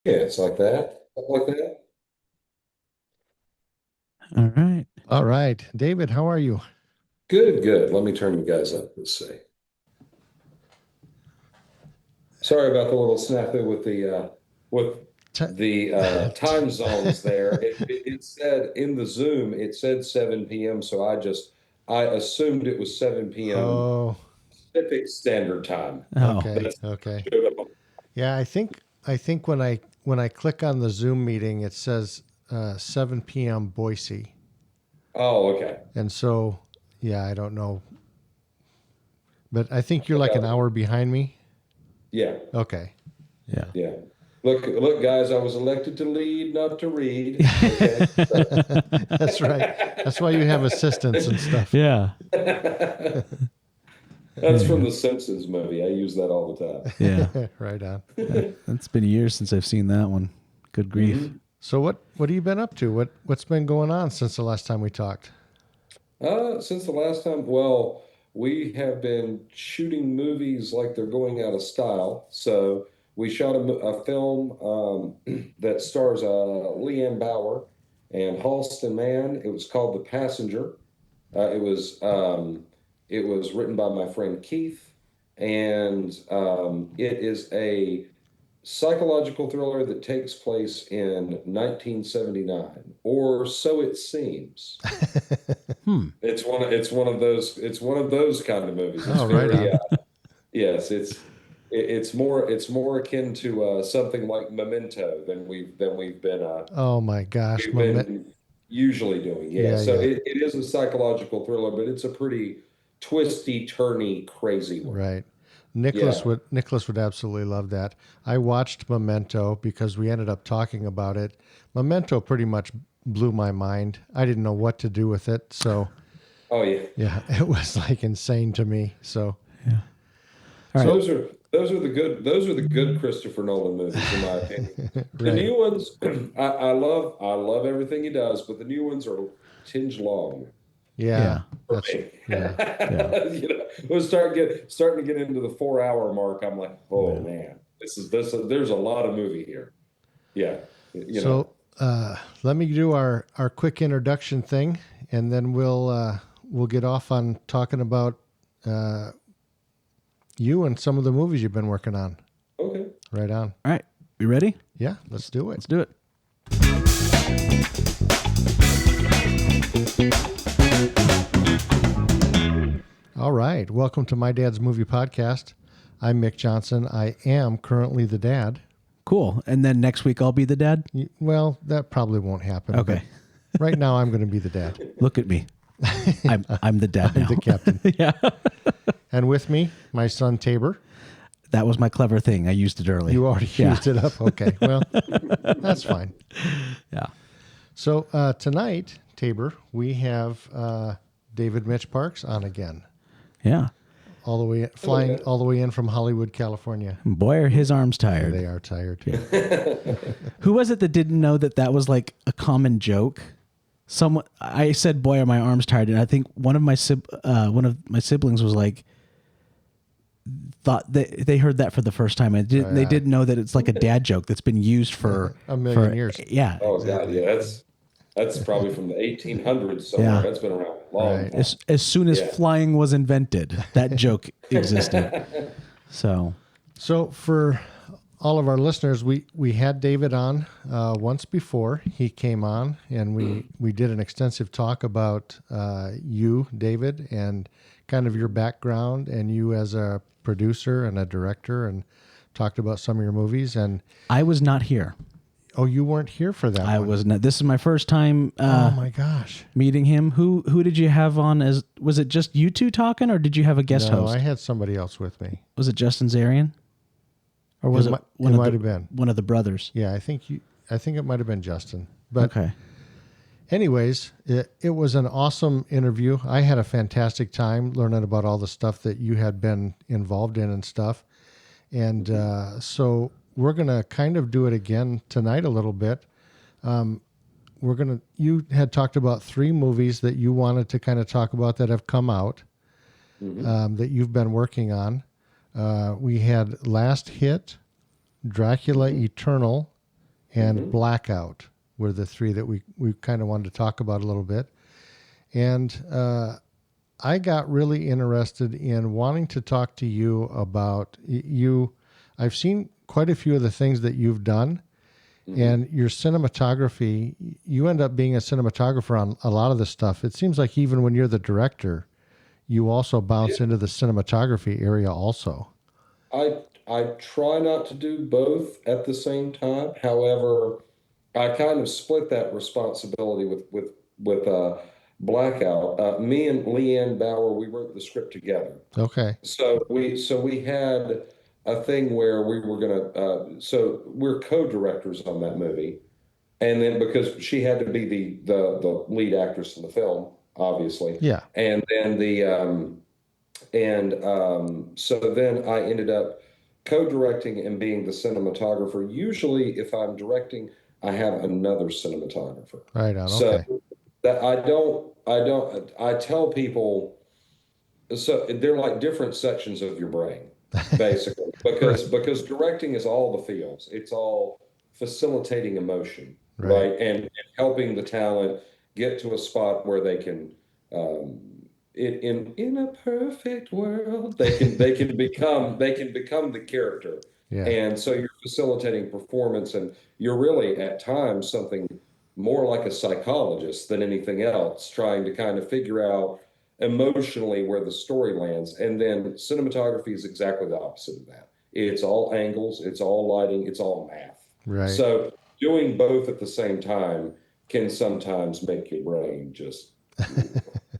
Yeah, it's like that. Something like that. All right. All right. David, how are you? Good, good. Let me turn you guys up. Let's see. Sorry about the little snafu with T- the time zones there. It said in the Zoom, it said 7 p.m. So I assumed it was 7 p.m. oh, Pacific Standard Time. Oh, okay. That's Okay. showed up. Yeah, I think when I click on the Zoom meeting, it says 7 p.m. Boise. Oh, okay. And so, yeah, I don't know, but I think you're like an Uh, hour behind me. yeah, Okay. yeah. Yeah. yeah. Look, guys, I was elected to lead, not to read. Okay. That's right. That's why you have assistants and stuff. Yeah. That's from Yeah. the Simpsons movie. I use that all the Yeah. Right on. time. It's been years since I've seen that one. Good grief. hmm So what have you been up to? What's been going on since the last time we talked? Since the last time, well, we have been shooting movies like they're going out of style. So we shot a film that stars Leanne Bauer and Halston Mann. It was called The Passenger. Uh, it was um, it was written by my friend Keith, and it is a psychological thriller that takes place in 1979, or so it seems. Hmm. It's one of those kind of movies. It's Oh, right very on. yes, it's more akin to something like Memento than Oh my gosh, we've been usually doing. Yeah, Yeah, so yeah. it is a psychological thriller, but it's a pretty twisty, turny, crazy one. Right. Yeah. Nicholas would absolutely love that. I watched Memento because we ended up talking about it. Memento pretty much blew my mind. I didn't know what to do with it. So, Oh yeah. yeah, it was like insane to me. So, Yeah. All right. so Those are the good Christopher Nolan movies, in my opinion. The right. new ones, I love everything he does, but the new ones are a tinge long Yeah, Yeah. for that's me. yeah. Yeah. We're starting to get into the 4 hour mark. I'm like, oh Yeah. man, there's a lot of movie here. Yeah, So, let me do our quick introduction thing and then we'll get off on talking about uh you and some of the movies you've been working on. okay. Right on. All right. You ready? Yeah, let's do it. Let's do it. All right. Welcome to My Dad's Movie Podcast. I'm Mick Johnson. I am currently the dad. Cool. And then next week I'll be the dad. Well, that probably won't happen, but Okay. right now I'm going to be the dad. Look at me. I'm the dad I'm now. the captain. Yeah. And with me, my son Tabor. That was my clever thing. I used it early. You already Yeah. used it up. Okay. Well, that's fine. Yeah. So tonight, Tabor, we have David Mitch Parks on again, Yeah. all the way flying Okay. all the way in from Hollywood, California. Boy, are his arms tired. They are tired. Yeah. Who was it that didn't know that that was like a common joke? Someone I said, "Boy, are my arms tired," and I think one of my siblings was like, thought they heard that for the first time and they Yeah. didn't know that it's like a dad joke that's been used A million for years. yeah, Oh God, Exactly. yeah, that's probably from the 1800s somewhere. yeah. That's been around a long Right. time. As soon as Yeah. flying was invented, that joke existed. So So for all of our listeners, we had David on once before. He came on, and we did an extensive talk about you, David, and kind of your background, and you as a producer and a director, and talked about some of your movies. And I was not here. oh, you weren't here for that I one. was not. This is my first time Oh my gosh! meeting him. Who did you have on? As was it just you two talking, or did you have a guest No, I host? had somebody else with me. Was it Justin Zarian, or was it It might have been. one of the brothers? Yeah, I think it might have been Justin, but. Okay. Anyways, it was an awesome interview. I had a fantastic time learning about all the stuff that you had been involved in and stuff. And so we're going to kind of do it again tonight a little bit. You had talked about three movies that you wanted to kind of talk about that have come out hmm that you've been working on. We had Last Hit, Dracula hmm Eternal, and Hmm. Blackout were the three that we kind of wanted to talk about a little bit. And I got really interested in wanting to talk to you about you. I've seen quite a few of the things that you've done, Hmm. and your cinematography. You end up being a cinematographer on a lot of the stuff. It seems like even when you're the director, you also bounce into the cinematography area also. I try not to do both at the same time. However, I kind of split that responsibility with Blackout. Me and Leanne Bauer, we wrote the script together. Okay. So we had a thing where we were gonna so we're co-directors on that movie. And then because she had to be the lead actress in the film, obviously. Yeah. And then so then I ended up co-directing and being the cinematographer. Usually, if I'm directing, I have another cinematographer. Right on. So Okay. that I tell people, so they're like different sections of your brain, basically, Right. because directing is all the feels. It's all facilitating emotion, Right. right? And helping the talent get to a spot where they can, um, in a perfect world, they can become the character. Yeah. And so you're facilitating performance, and you're really at times something more like a psychologist than anything else, trying to kind of figure out emotionally where the story lands. And then cinematography is exactly the opposite of that. It's all angles, it's all lighting, it's all math. Right. So doing both at the same time can sometimes make your brain just,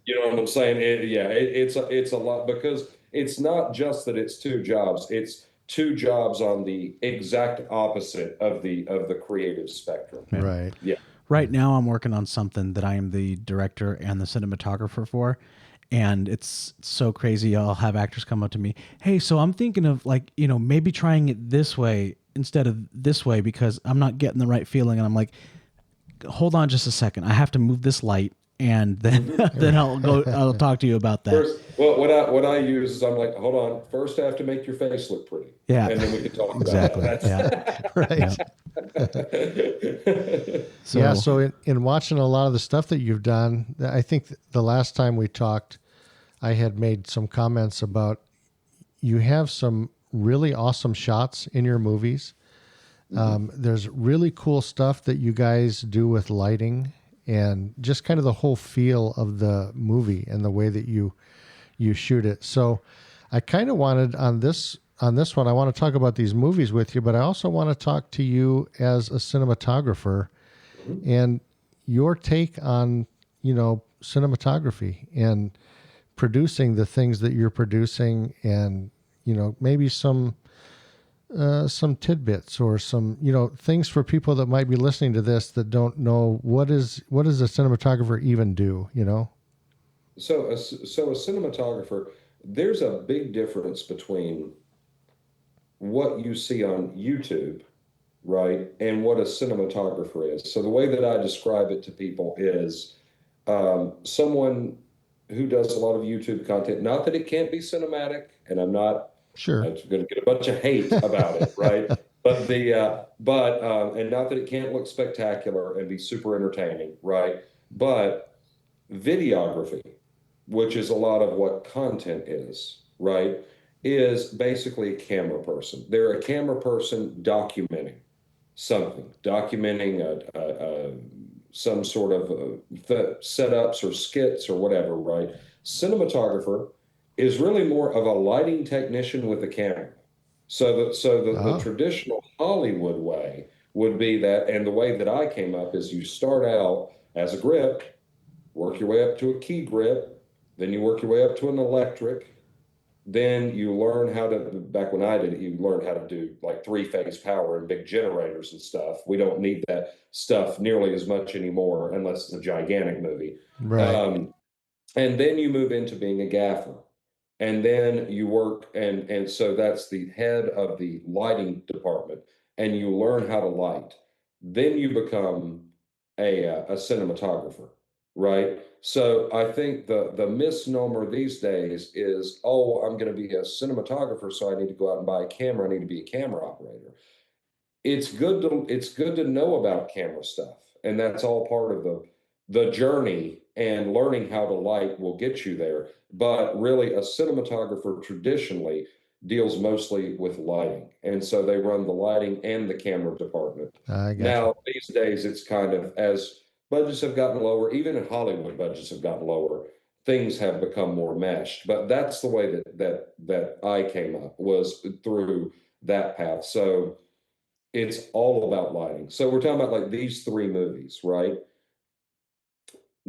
you know what I'm saying? It's a lot, because it's not just that it's two jobs, it's two jobs on the exact opposite of the creative spectrum. Yeah. Right. Yeah. Right now, I'm working on something that I am the director and the cinematographer for. And it's so crazy. I'll have actors come up to me, hey, so I'm thinking of, like, maybe trying it this way instead of this way because I'm not getting the right feeling. And I'm like, hold on just a second. I have to move this light. And then, Mhm. then I'll talk to you about that. First, well, what I use is I'm like, hold on. First, I have to make your face look pretty, Yeah, and then we can talk about that. exactly. Yeah. Yeah. Right. Yeah. So, So in watching a lot of the stuff that you've done, I think the last time we talked, I had made some comments about you have some really awesome shots in your movies. Mhm. There's really cool stuff that you guys do with lighting and just kind of the whole feel of the movie and the way that you shoot it. So I kind of wanted on this one, I want to talk about these movies with you, but I also want to talk to you as a cinematographer Mhm. and your take on, cinematography and producing the things that you're producing, and maybe some tidbits or some things for people that might be listening to this that don't know what does a cinematographer even do. So a cinematographer, there's a big difference between what you see on YouTube, right, and what a cinematographer is. So the way that I describe it to people is someone who does a lot of YouTube content. Not that it can't be cinematic, and Sure. I'm going to get a bunch of hate about it, right? And not that it can't look spectacular and be super entertaining, right? But videography, which is a lot of what content is, right, is basically a camera person. They're a camera person documenting something, documenting some sort of setups or skits or whatever, right? Cinematographer is really more of a lighting technician with a camera. So the Oh, traditional Hollywood way would be that, and the way that I came up is you start out as a grip, work your way up to a key grip, then you work your way up to an electric, then you learn how to, back when I did it, you learn how to do like three-phase power and big generators and stuff. We don't need that stuff nearly as much anymore unless it's a gigantic movie. right. Um, and then you move into being a gaffer. And then you work, and so that's the head of the lighting department, and you learn how to light. Then you become a cinematographer, right? So I think the misnomer these days is, oh, I'm going to be a cinematographer, so I need to go out and buy a camera. I need to be a camera operator. it's good to know about camera stuff, and that's all part of the journey, and learning how to light will get you there. But really, a cinematographer traditionally deals mostly with lighting, and so they run the lighting and the camera department. I got you. Now, these days, it's kind of, as budgets have gotten lower, even in Hollywood, budgets have gotten lower. Things have become more meshed, but that's the way that I came up, was through that path. So it's all about lighting. So we're talking about like these three movies, right?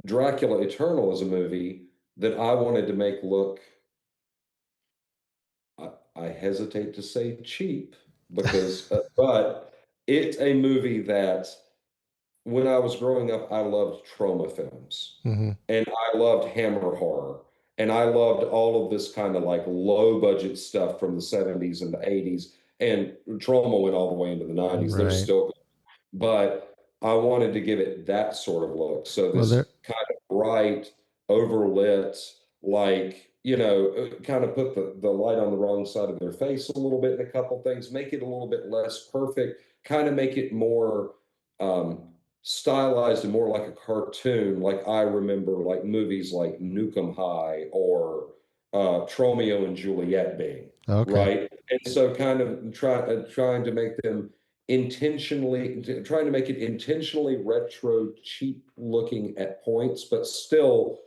Dracula Eternal is a movie that I wanted to make look, I hesitate to say cheap, because, but it's a movie that when I was growing up, I loved trauma films, Hmm. and I loved Hammer horror, and I loved all of this kind of like low budget stuff from the 70s and the 80s. And trauma went all the way into the 90s. They're Right. still, but I wanted to give it that sort of look. So Well, there. this kind of bright, overlit, like, kind of put the light on the wrong side of their face a little bit in a couple things, make it a little bit less perfect, kind of make it more stylized and more like a cartoon. Like I remember like movies like Nukem High or Tromeo and Juliet being, Okay. right? And so kind of trying to make them intentionally, trying to make it intentionally retro, cheap looking at points, but still,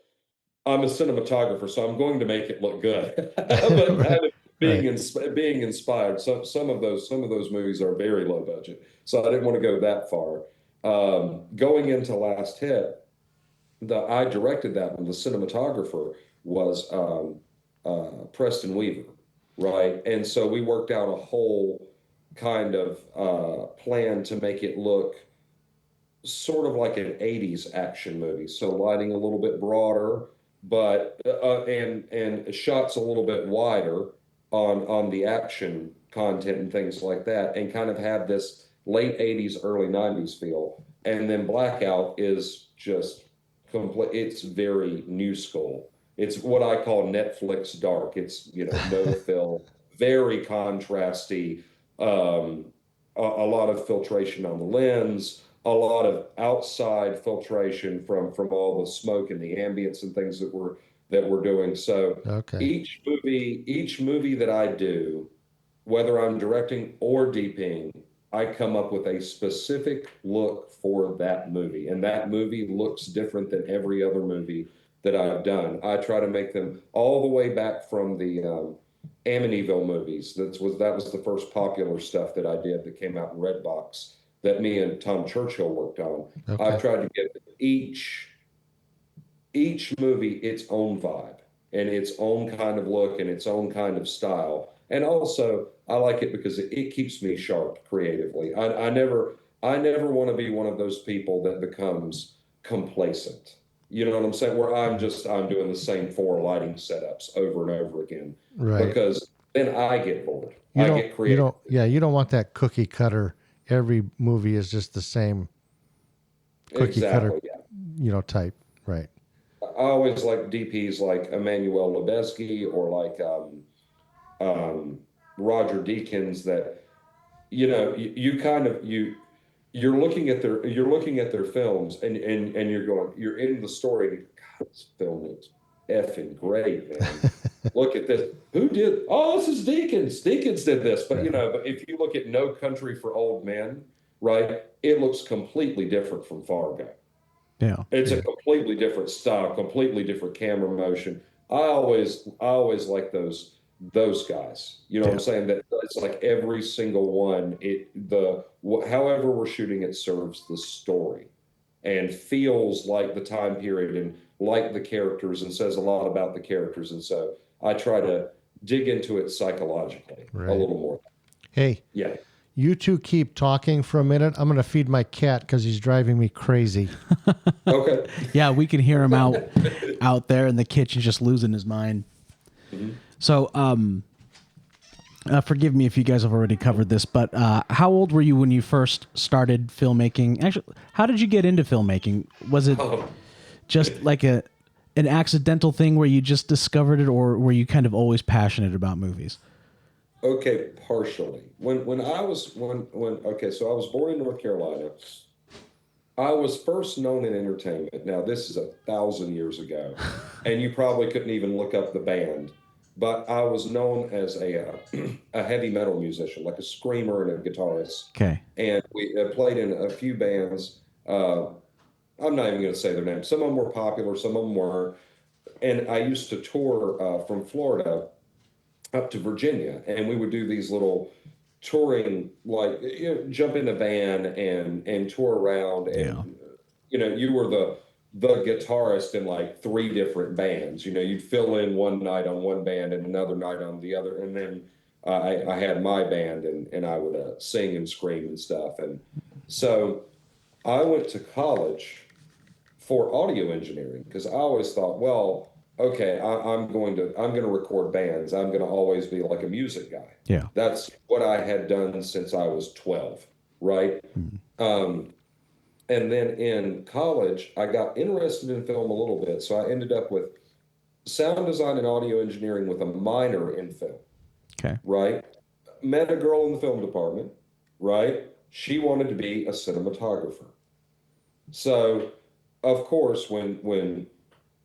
I'm a cinematographer, so I'm going to make it look good. But Right. kind of Right. being inspired. So some of those movies are very low budget, so I didn't want to go that far. Going into Last Hit, I directed that one. The cinematographer was Preston Weaver, right? And so we worked out a whole kind of plan to make it look sort of like an 80s action movie. So lighting a little bit broader, but and shots a little bit wider on the action content and things like that, and kind of have this late 80s, early 90s feel. And then Blackout is just complete, it's very new school. It's what I call Netflix dark. It's, no fill, very contrasty, a lot of filtration on the lens, a lot of outside filtration from all the smoke and the ambience and things that we're doing. So Okay. each movie that I do, whether I'm directing or DPing, I come up with a specific look for that movie, and that movie looks different than every other movie that I've done. I try to make them all the way back from the Amityville movies. That was the first popular stuff that I did that came out in Redbox that me and Tom Churchill worked on. I've Okay. tried to give each movie its own vibe and its own kind of look and its own kind of style. And also, I like it because it keeps me sharp creatively. I never want to be one of those people that becomes complacent. You know what I'm saying? Where I'm doing the same four lighting setups over and over again, Right. because then I get bored. I get creative. Yeah, you don't want that cookie cutter. Every movie is just the same cookie cutter, Exactly. Yeah. type. Right. I always like DPs like Emmanuel Lubezki or like Roger Deakins, that you kind of you're looking at their films, and you're in the story, and God, this film is effing great, man. Look at this. Who did? Oh, this is Deakins. Deakins did this. But Right. but if you look at No Country for Old Men, right, it looks completely different from Fargo. Yeah. It's a Yeah. completely different style, completely different camera motion. I always like those guys. You know what I'm Yeah. saying? That it's like every single one. However we're shooting it serves the story and feels like the time period and like the characters and says a lot about the characters. And so I try to dig into it psychologically a Right. little more. Hey, Yeah. you two keep talking for a minute. I'm going to feed my cat because he's driving me crazy. Okay. Yeah, we can hear him out there in the kitchen just losing his mind. Mhm. So, forgive me if you guys have already covered this, but how old were you when you first started filmmaking? Actually, how did you get into filmmaking? Was it Oh, just like an accidental thing where you just discovered it, or were you kind of always passionate about movies? Okay, partially. When I was when okay, so I was born in North Carolina. I was first known in entertainment. Now, this is 1,000 years ago, and you probably couldn't even look up the band, but I was known as a heavy metal musician, like a screamer and a guitarist. Okay. And we played in a few bands. I'm not even going to say their names. Some of them were popular, some of them weren't. And I used to tour from Florida up to Virginia, and we would do these little touring, like jump in a van and tour around, Yeah. and you were the guitarist in like three different bands. You'd fill in one night on one band and another night on the other, and then I had my band, and I would sing and scream and stuff. And so I went to college for audio engineering because I always thought, well, okay, I'm going to record bands. I'm going to always be like a music guy. Yeah. That's what I had done since I was 12, right? Mm. Um, and then in college, I got interested in film a little bit, so I ended up with sound design and audio engineering with a minor in film, Okay. right? Met a girl in the film department, right? She wanted to be a cinematographer. So, of course, when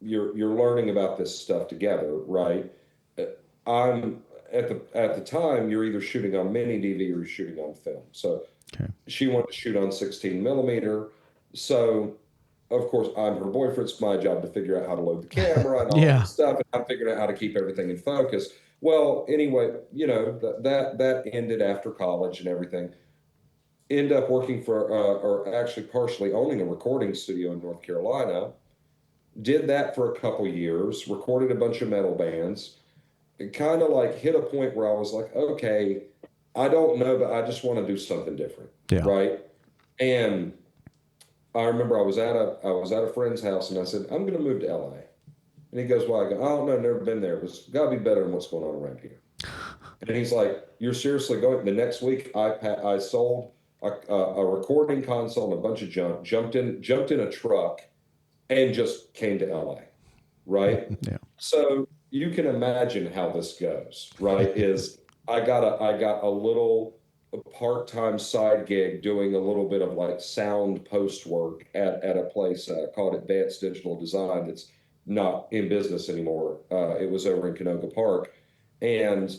you're learning about this stuff together, right? Uh, I'm at the time you're either shooting on mini DV or you're shooting on film. So Okay. she wanted to shoot on 16 millimeter. So of course I'm her boyfriend. It's my job to figure out how to load the camera and all Yeah. this stuff. And I'm figuring out how to keep everything in focus. Well, anyway, that ended after college and everything. End up working for or actually partially owning a recording studio in North Carolina. Did that for a couple years, recorded a bunch of metal bands. It kind of like hit a point where I was like, okay, I don't know, but I just want to do something different, Yeah. right? And I remember I was at a friend's house and I said, I'm going to move to LA. And he goes, well, I go, I don't know, never been there. It's got to be better than what's going on around here. And he's like, you're seriously going? The next week, I sold a recording console and a bunch of junk, jumped in a truck, and just came to LA, right? Yeah. So you can imagine how this goes, right? Is I got a little part-time side gig doing a little bit of like sound post work at a place called Advanced Digital Design that's not in business anymore. It was over in Canoga Park, and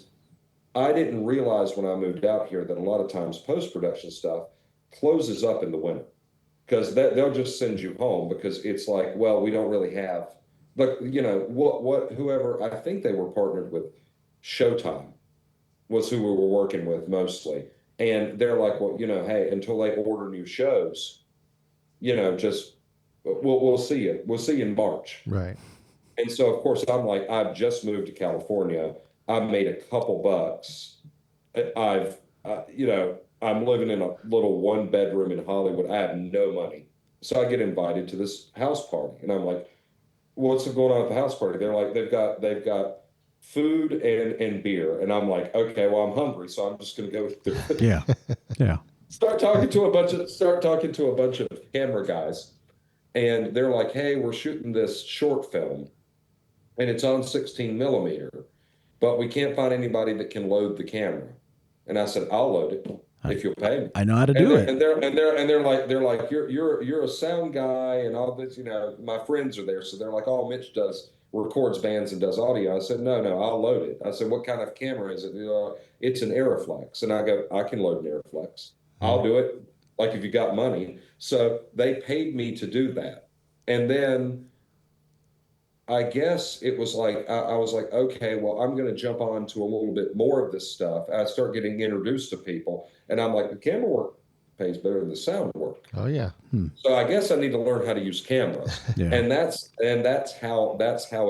I didn't realize when I moved out here that a lot of times post-production stuff closes up in the winter because they'll just send you home because it's like, well, we don't really have, but what whoever, I think they were partnered with Showtime was who we were working with mostly. And they're like, well, hey, until they order new shows, just we'll see you. We'll see you in March. Right. And so of course I'm like, I've just moved to California. I've made a couple bucks. I've, I'm living in a little one bedroom in Hollywood. I have no money. So I get invited to this house party. And I'm like, what's going on at the house party? They're like, they've got food and beer. And I'm like, okay, well, I'm hungry. So I'm just going to go through it. Yeah. Yeah. Start talking to a bunch of camera guys. And they're like, hey, we're shooting this short film and it's on 16 millimeter, but we can't find anybody that can load the camera. And I said, I'll load it I, if you'll pay me. I know how to And do they're it. and they're like you're a sound guy and all this. My friends are there, so they're like, oh, Mitch records bands and does audio. I said, no, I'll load it. I said, what kind of camera is it? It's an Aeroflex, and I go, I can load an Aeroflex. I'll do it. Like if you got money. So they paid me to do that, and then I guess it was like I was like, okay, well, I'm going to jump on to a little bit more of this stuff. I start getting introduced to people, and I'm like, the camera work pays better than the sound work. Oh yeah. So I guess I need to learn how to use cameras, Yeah. and that's how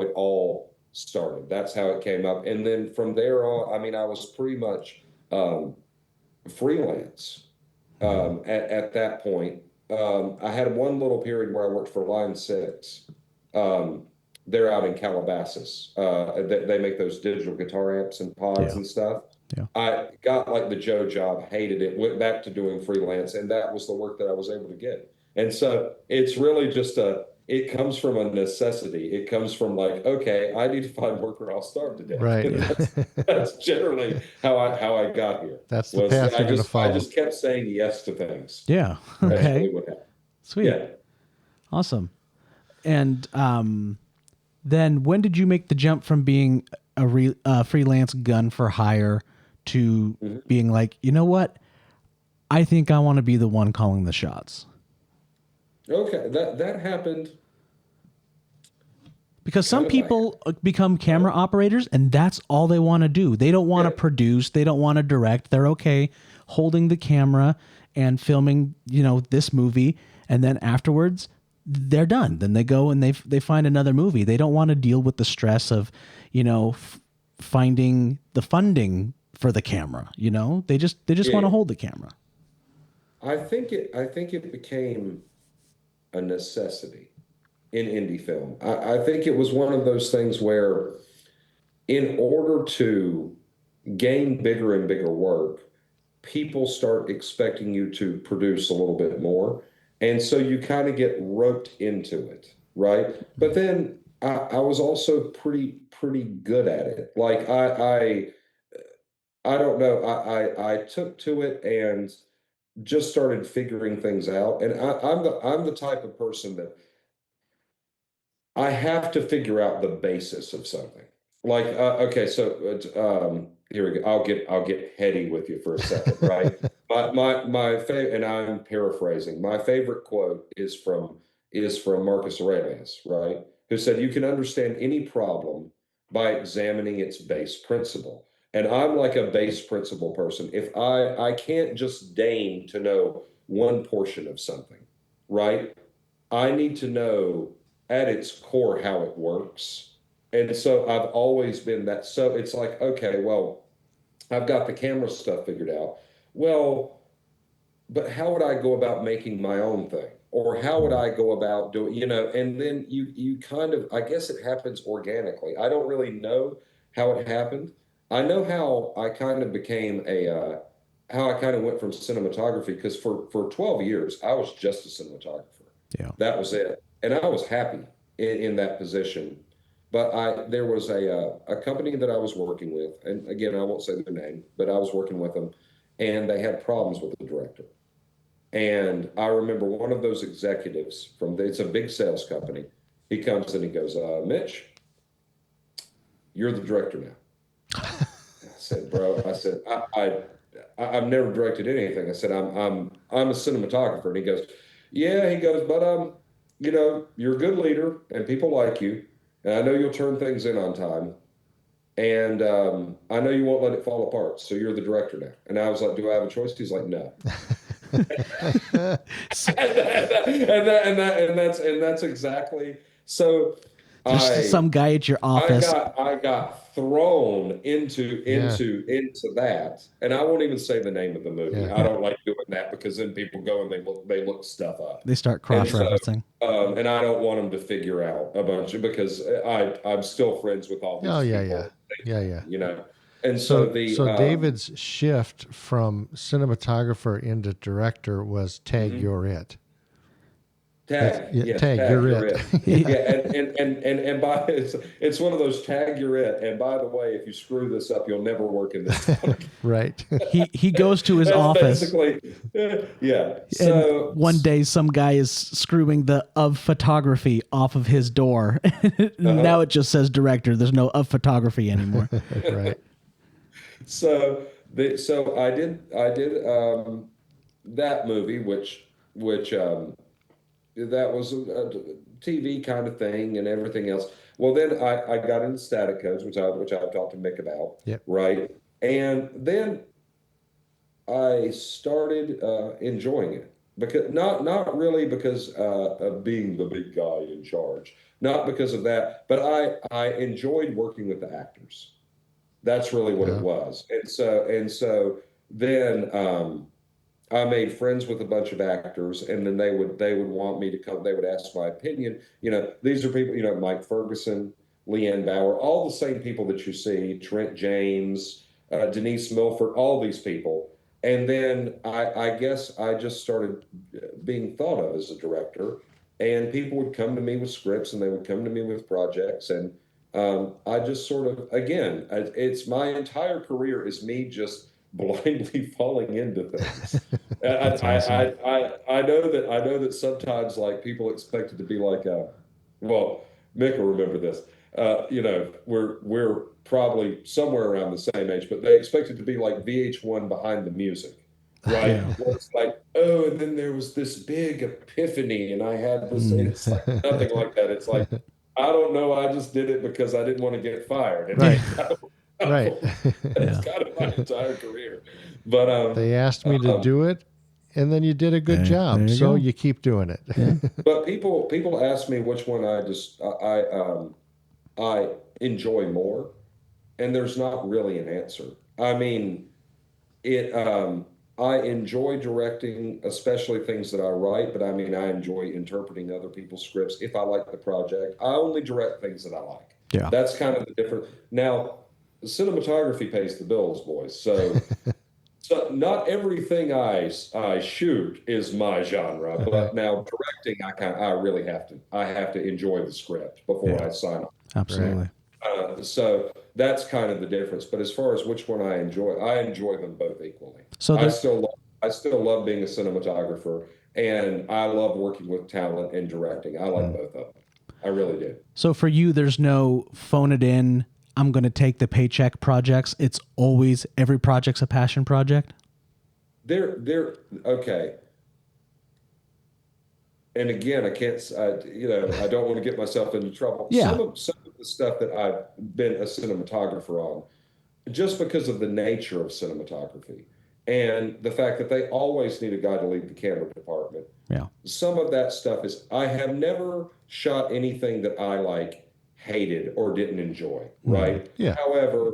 it all started. That's how it came up, and then from there on, I mean, I was pretty much um, freelance at that point. I had one little period where I worked for Line 6. Um, they're out in Calabasas. They make those digital guitar amps and pods Yeah. and stuff. Yeah. I got like the Joe job, hated it, went back to doing freelance, and that was the work that I was able to get. And so it's really just it comes from a necessity. It comes from like, okay, I need to find work or I'll starve to death. Right. And that's generally how I got here. That's the Was path you're going to I follow. just kept saying yes to things. Yeah. That's Right. Okay. really what happened. Sweet. Yeah. Awesome. And then when did you make the jump from being a freelance gun for hire to Mhm. being like, you know what? I think I want to be the one calling the shots. Okay, that happened Because some kind of by people become camera operators and that's all they want to do. They don't want to yeah. produce, they don't want to direct. They're okay holding the camera and filming, this movie, and then afterwards they're done. Then they go and they find another movie. They don't want to deal with the stress of, finding the funding for the camera, They just want to Yeah. hold the camera. I think it became a necessity in indie film. I think it was one of those things where in order to gain bigger and bigger work, people start expecting you to produce a little bit more. And so you kind of get roped into it, right? But then I was also pretty good at it. Like I don't know. I took to it and just started figuring things out. And I'm the type of person that I have to figure out the basis of something. Like, okay, so here we go. I'll get heady with you for a second, right? My favorite, and I'm paraphrasing. My favorite quote is from Marcus Aurelius, right? Who said, "You can understand any problem by examining its base principle." And I'm like a base principle person. If I can't just deign to know one portion of something, right? I need to know at its core how it works. And so I've always been that. So it's like, okay, well, I've got the camera stuff figured out. Well, but how would I go about making my own thing? Or how would I go about doing, and then you kind of, I guess it happens organically. I don't really know how it happened. I know how I kind of became how I kind of went from cinematography because for 12 years I was just a cinematographer. Yeah. That was it. And I was happy in that position. But there was a company that I was working with, and again, I won't say their name, but I was working with them, and they had problems with the director. And I remember one of those executives it's a big sales company. He comes and he goes, Mitch, you're the director now. I said, bro, I've never directed anything. I said, I'm a cinematographer. And he goes, yeah, he goes, but you're a good leader and people like you. And I know you'll turn things in on time. And I know you won't let it fall apart. So you're the director now. And I was like, do I have a choice? He's like, no. And that's exactly so There's I some guy at your office. I got thrown Yeah. into that, and I won't even say the name of the movie. Yeah. I don't like doing that because then people go and they look stuff up, They start and so cross-referencing. and I don't want them to figure out a bunch of because I'm still friends with all Oh, these yeah, yeah. people, Yeah, yeah. and so So David's shift from cinematographer into director was tag mhm. you're it. Tag, yes, Tag tag, you're you're it. it. Yeah. Yeah, and by it's one of those tag you're it. And by the way, if you screw this up, you'll never work in this town again. Right. He goes to his That's office, basically, yeah. and So, one day some guy is screwing the of photography off of his door. Now uh it just says director. There's no of photography anymore. Right. so I did that movie, which that was a TV kind of thing and everything else. Well, then I got into static codes, which I've talked to Mick about, Yep. right? And then I started enjoying it because not really because of being the big guy in charge, not because of that, but I enjoyed working with the actors. That's really what it Uh, was. And so then I made friends with a bunch of actors, and then they would want me to come. They would ask my opinion. These are people. Mike Ferguson, Leanne Bauer, all the same people that you see. Trent James, Denise Milford, all these people. And then I guess I just started being thought of as a director. And people would come to me with scripts and they would come to me with projects. And I just sort of, again, it's my entire career is me just blindly falling into things. That's awesome. I know that sometimes like people expect it to be like, well, Mick will remember this. You know, we're probably somewhere around the same age, but they expect it to be like VH1 behind the music, right? Yeah. Where it's like, oh, and then there was this big epiphany, and I had this, and Mm. it's like nothing like that. It's like, I don't know, I just did it because I didn't want to get fired. And Right. Right. that's Yeah. kind of my entire career. But They asked me to um, do it, and then you did a good There job, you so go. you keep doing it. Yeah. but people ask me which one I enjoy more, and there's not really an answer. I mean, it I enjoy directing, especially things that I write, but I mean I enjoy interpreting other people's scripts if I like the project. I only direct things that I like. Yeah. That's kind of the difference. Now, cinematography pays the bills, boys. So not everything I shoot is my genre, Right. but now directing I really have to enjoy the script before Yeah. I sign off. Right. Absolutely. So that's kind of the difference. But as far as which one I enjoy them both equally. So there I still love being a cinematographer, and I love working with talent and directing. I like Mm. both of them. I really do. so for you there's no phone it in, I'm going to take the paycheck projects. It's always every project's a passion project. They're okay. And again, I can't, you know, I don't want to get myself into trouble. Yeah. Some of the stuff that I've been a cinematographer on, just because of the nature of cinematography and the fact that they always need a guy to lead the camera department. Yeah. Some of that stuff is, I have never shot anything that I like hated or didn't enjoy, Mm. right? Yeah. However,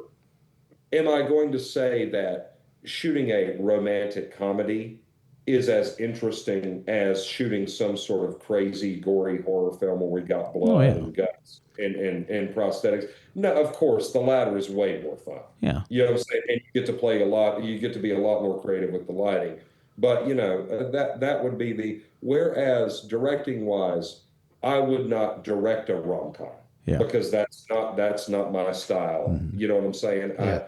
am I going to say that shooting a romantic comedy is as interesting as shooting some sort of crazy, gory horror film where we got Oh blood yeah. and guts and prosthetics? No, of course, the latter is way more fun. Yeah. You know what I'm saying? And you get to play a lot, you get to be a lot more creative with the lighting. But you know, that would be the whereas directing wise, I would not direct a rom-com Yeah. because that's not my style. Mm. You know what I'm saying? Yeah.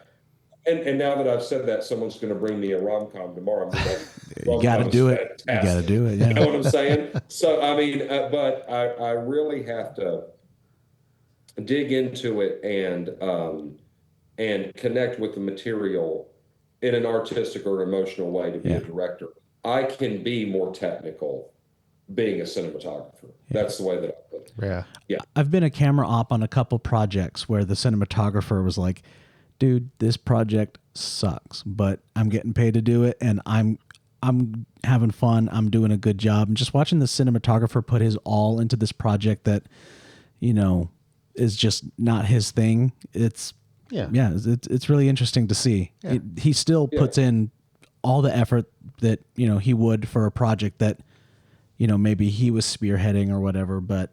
And now that I've said that, someone's going to bring me a rom com tomorrow. I'm like, You rom got to com is do it. You got to fantastic. do it. You Yeah. know what I'm saying? So I mean, but I really have to dig into it and connect with the material in an artistic or emotional way to be a Yeah. director. I can be more technical being a cinematographer. Yeah. That's the way that I put it. Yeah. Yeah. I've been a camera op on a couple projects where the cinematographer was like, dude, this project sucks, but I'm getting paid to do it and I'm having fun. I'm doing a good job. And just watching the cinematographer put his all into this project that, you know, is just not his thing. Yeah. It's really interesting to see. Yeah. He still Yeah. puts in all the effort that, you know, he would for a project that, you know, maybe he was spearheading or whatever, but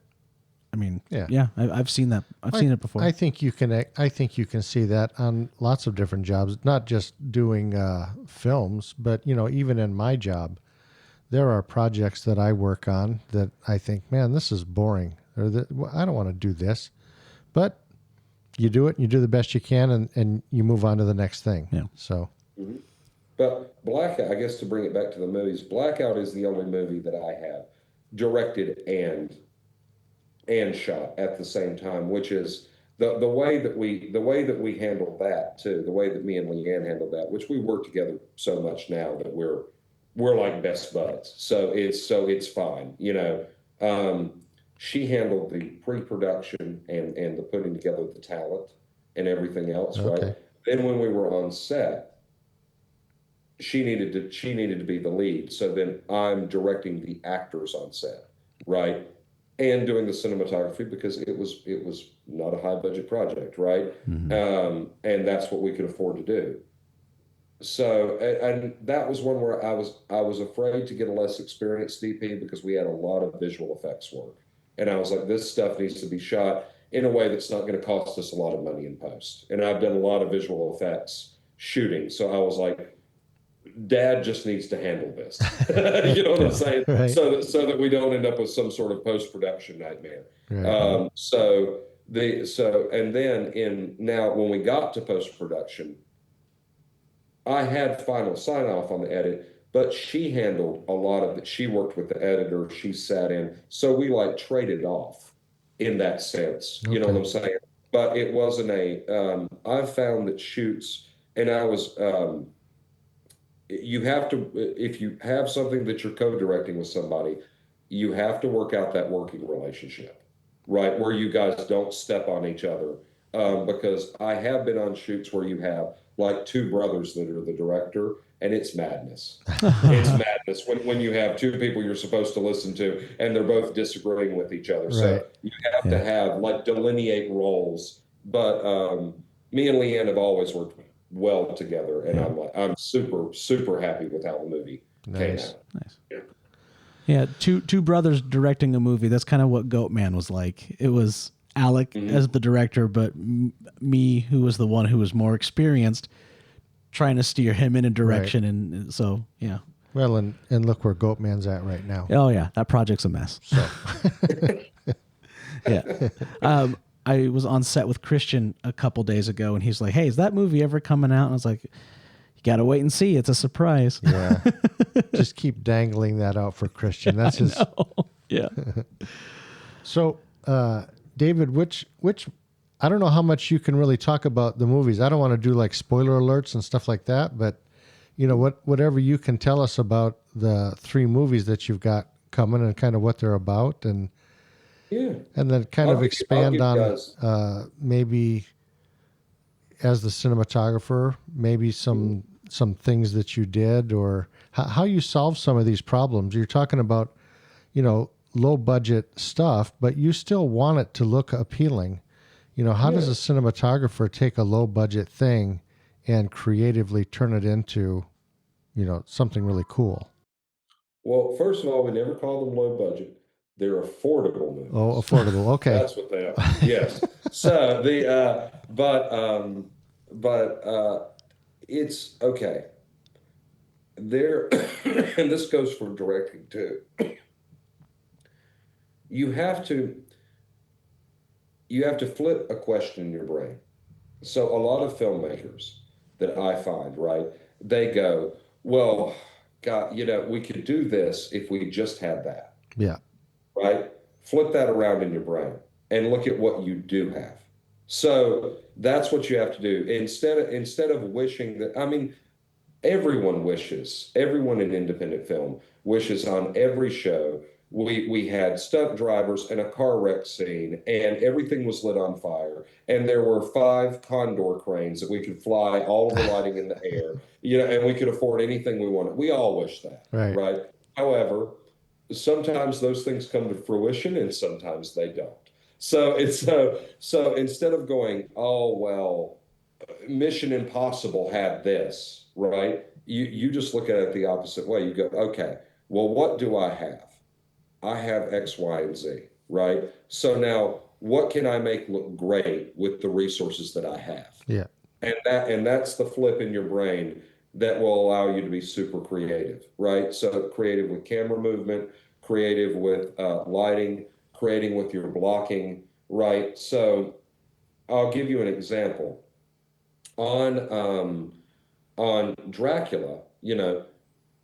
I mean, Yeah. yeah, I've seen that. I've seen it before. I think you can. I think you can see that on lots of different jobs, not just doing films, but you know, even in my job, there are projects that I work on that I think, man, this is boring, or that I don't want to do this, but you do it, and you do the best you can, and you move on to the next thing. Yeah. So Mhm. But Blackout, I guess to bring it back to the movies, Blackout is the only movie that I have directed and shot at the same time, which is the way that we handled that too, the way that me and Leanne handled that, which we work together so much now that we're like best buds. So it's fine, you know. She handled the pre-production and the putting together the talent and everything else, right? okay, Then when we were on set, she needed to be the lead. So then I'm directing the actors on set, right? And doing the cinematography because it was not a high budget project, right? Mhm. And that's what we could afford to do. So and that was one where I was afraid to get a less experienced DP because we had a lot of visual effects work. And I was like, this stuff needs to be shot in a way that's not going to cost us a lot of money in post. And I've done a lot of visual effects shooting. So I was like, Dad just needs to handle this. You know what I'm saying? Right. So that we don't end up with some sort of post-production nightmare. Right. And then in now when we got to post-production, I had final sign off on the edit, but she handled a lot of it. She worked with the editor, she sat in. So we like traded off in that sense. You know what Okay. I'm saying? But it wasn't I've found that shoots, and you have to, if you have something that you're co-directing with somebody, you have to work out that working relationship, right? Where you guys don't step on each other. Because I have been on shoots where you have like two brothers that are the director, and it's madness. It's madness when you have two people you're supposed to listen to and they're both disagreeing with each other. Right. So you have to Yeah. have like delineate roles. But me and Leanne have always worked well together, and Yeah. I'm super super happy with how the movie came Nice. out. Nice. Yeah. Yeah, two brothers directing a movie. That's kind of what Goat Man was like. It was Alec as the director, but me, who was the one who was more experienced, trying to steer him in a direction. And so, yeah. Well, and look where Goatman's at right now. Oh yeah, that project's a mess. So Yeah. I was on set with Christian a couple days ago, and he's like, "Hey, is that movie ever coming out?" And I was like, "You got to wait and see. It's a surprise." yeah, just keep dangling that out for Christian. That's his. Yeah. So, David, which I don't know how much you can really talk about the movies. I don't want to do like spoiler alerts and stuff like that, but you know whatever you can tell us about the three movies that you've got coming and kind of what they're about, Yeah. and then kind of I'll expand give you on guys. maybe as the cinematographer, maybe some things that you did or how you solve some of these problems. You're talking about, you know, low budget stuff, but you still want it to look appealing. You know, how does a cinematographer take a low budget thing and creatively turn it into, you know, something really cool? Well, first of all, we never call them low budget. They're affordable Oh, movies. affordable. Okay. That's what they are. Yes. So but it's okay. There, and this goes for directing too. You have to you have to flip a question in your brain. So a lot of filmmakers that I find, right, they go, well, God, we could do this if we just had that, Yeah. right? Flip that around in your brain and look at what you do have. So that's what you have to do. Instead of wishing that, I mean, everyone in independent film wishes on every show we had stunt drivers and a car wreck scene and everything was lit on fire and there were 5 Condor cranes that we could fly all of the lighting in the air, and we could afford anything we wanted. We all wish that, Right. right? However, sometimes those things come to fruition and sometimes they don't. So instead of going, oh well, Mission Impossible had this, right? You just look at it the opposite way. You go, okay, well, what do I have? I have X, Y, and Z, right? So now what can I make look great with the resources that I have? Yeah. And that's the flip in your brain that will allow you to be super creative, right? So creative with camera movement, creative with lighting, creating with your blocking, right? So I'll give you an example on Dracula,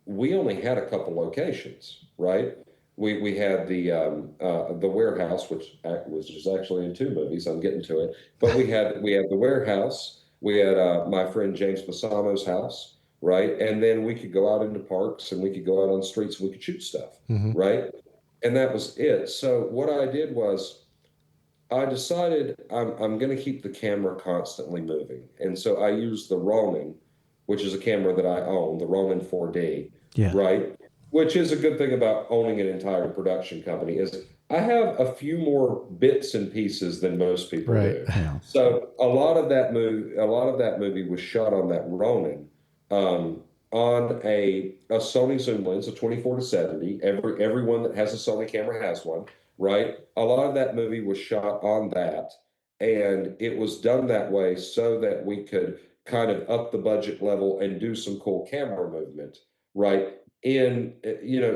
we only had a couple locations, right? We had the warehouse, which was actually in 2 movies. I'm getting to it, but we had the warehouse. We had my friend James Basamo's house, right? And then we could go out into parks and we could go out on streets and we could shoot stuff, Mm-hmm. right? And that was it. So what I did was I decided I'm going to keep the camera constantly moving. And so I used the Ronin, which is a camera that I own, the Ronin 4D, Yeah. right? Which is a good thing about owning an entire production company is I have a few more bits and pieces than most people Right. do. Yeah. So a lot of that movie was shot on that Ronin, on a Sony zoom lens, a 24 to 70. Everyone that has a Sony camera has one, right? A lot of that movie was shot on that, and it was done that way so that we could kind of up the budget level and do some cool camera movement, right? In,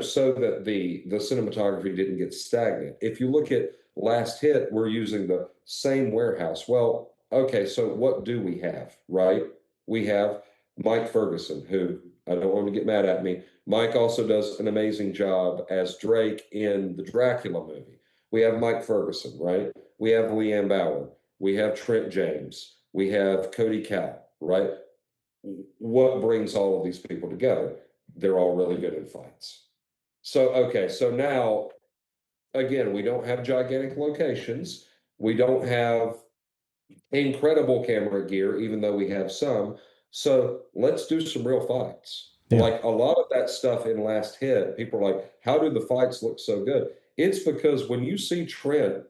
so that the cinematography didn't get stagnant. If you look at Last Hit, we're using the same warehouse. Well, okay, so what do we have, right? We have Mike Ferguson, who, I don't want to get mad at me. Mike also does an amazing job as Drake in the Dracula movie. We have Mike Ferguson, right? We have Leanne Bauer. We have Trent James. We have Cody Cal, right? What brings all of these people together? They're all really good in fights. So, okay, so now, again, we don't have gigantic locations. We don't have incredible camera gear, even though we have some. So let's do some real fights. Yeah. Like a lot of that stuff in Last Hit, people are like, how do the fights look so good? It's because when you see Trent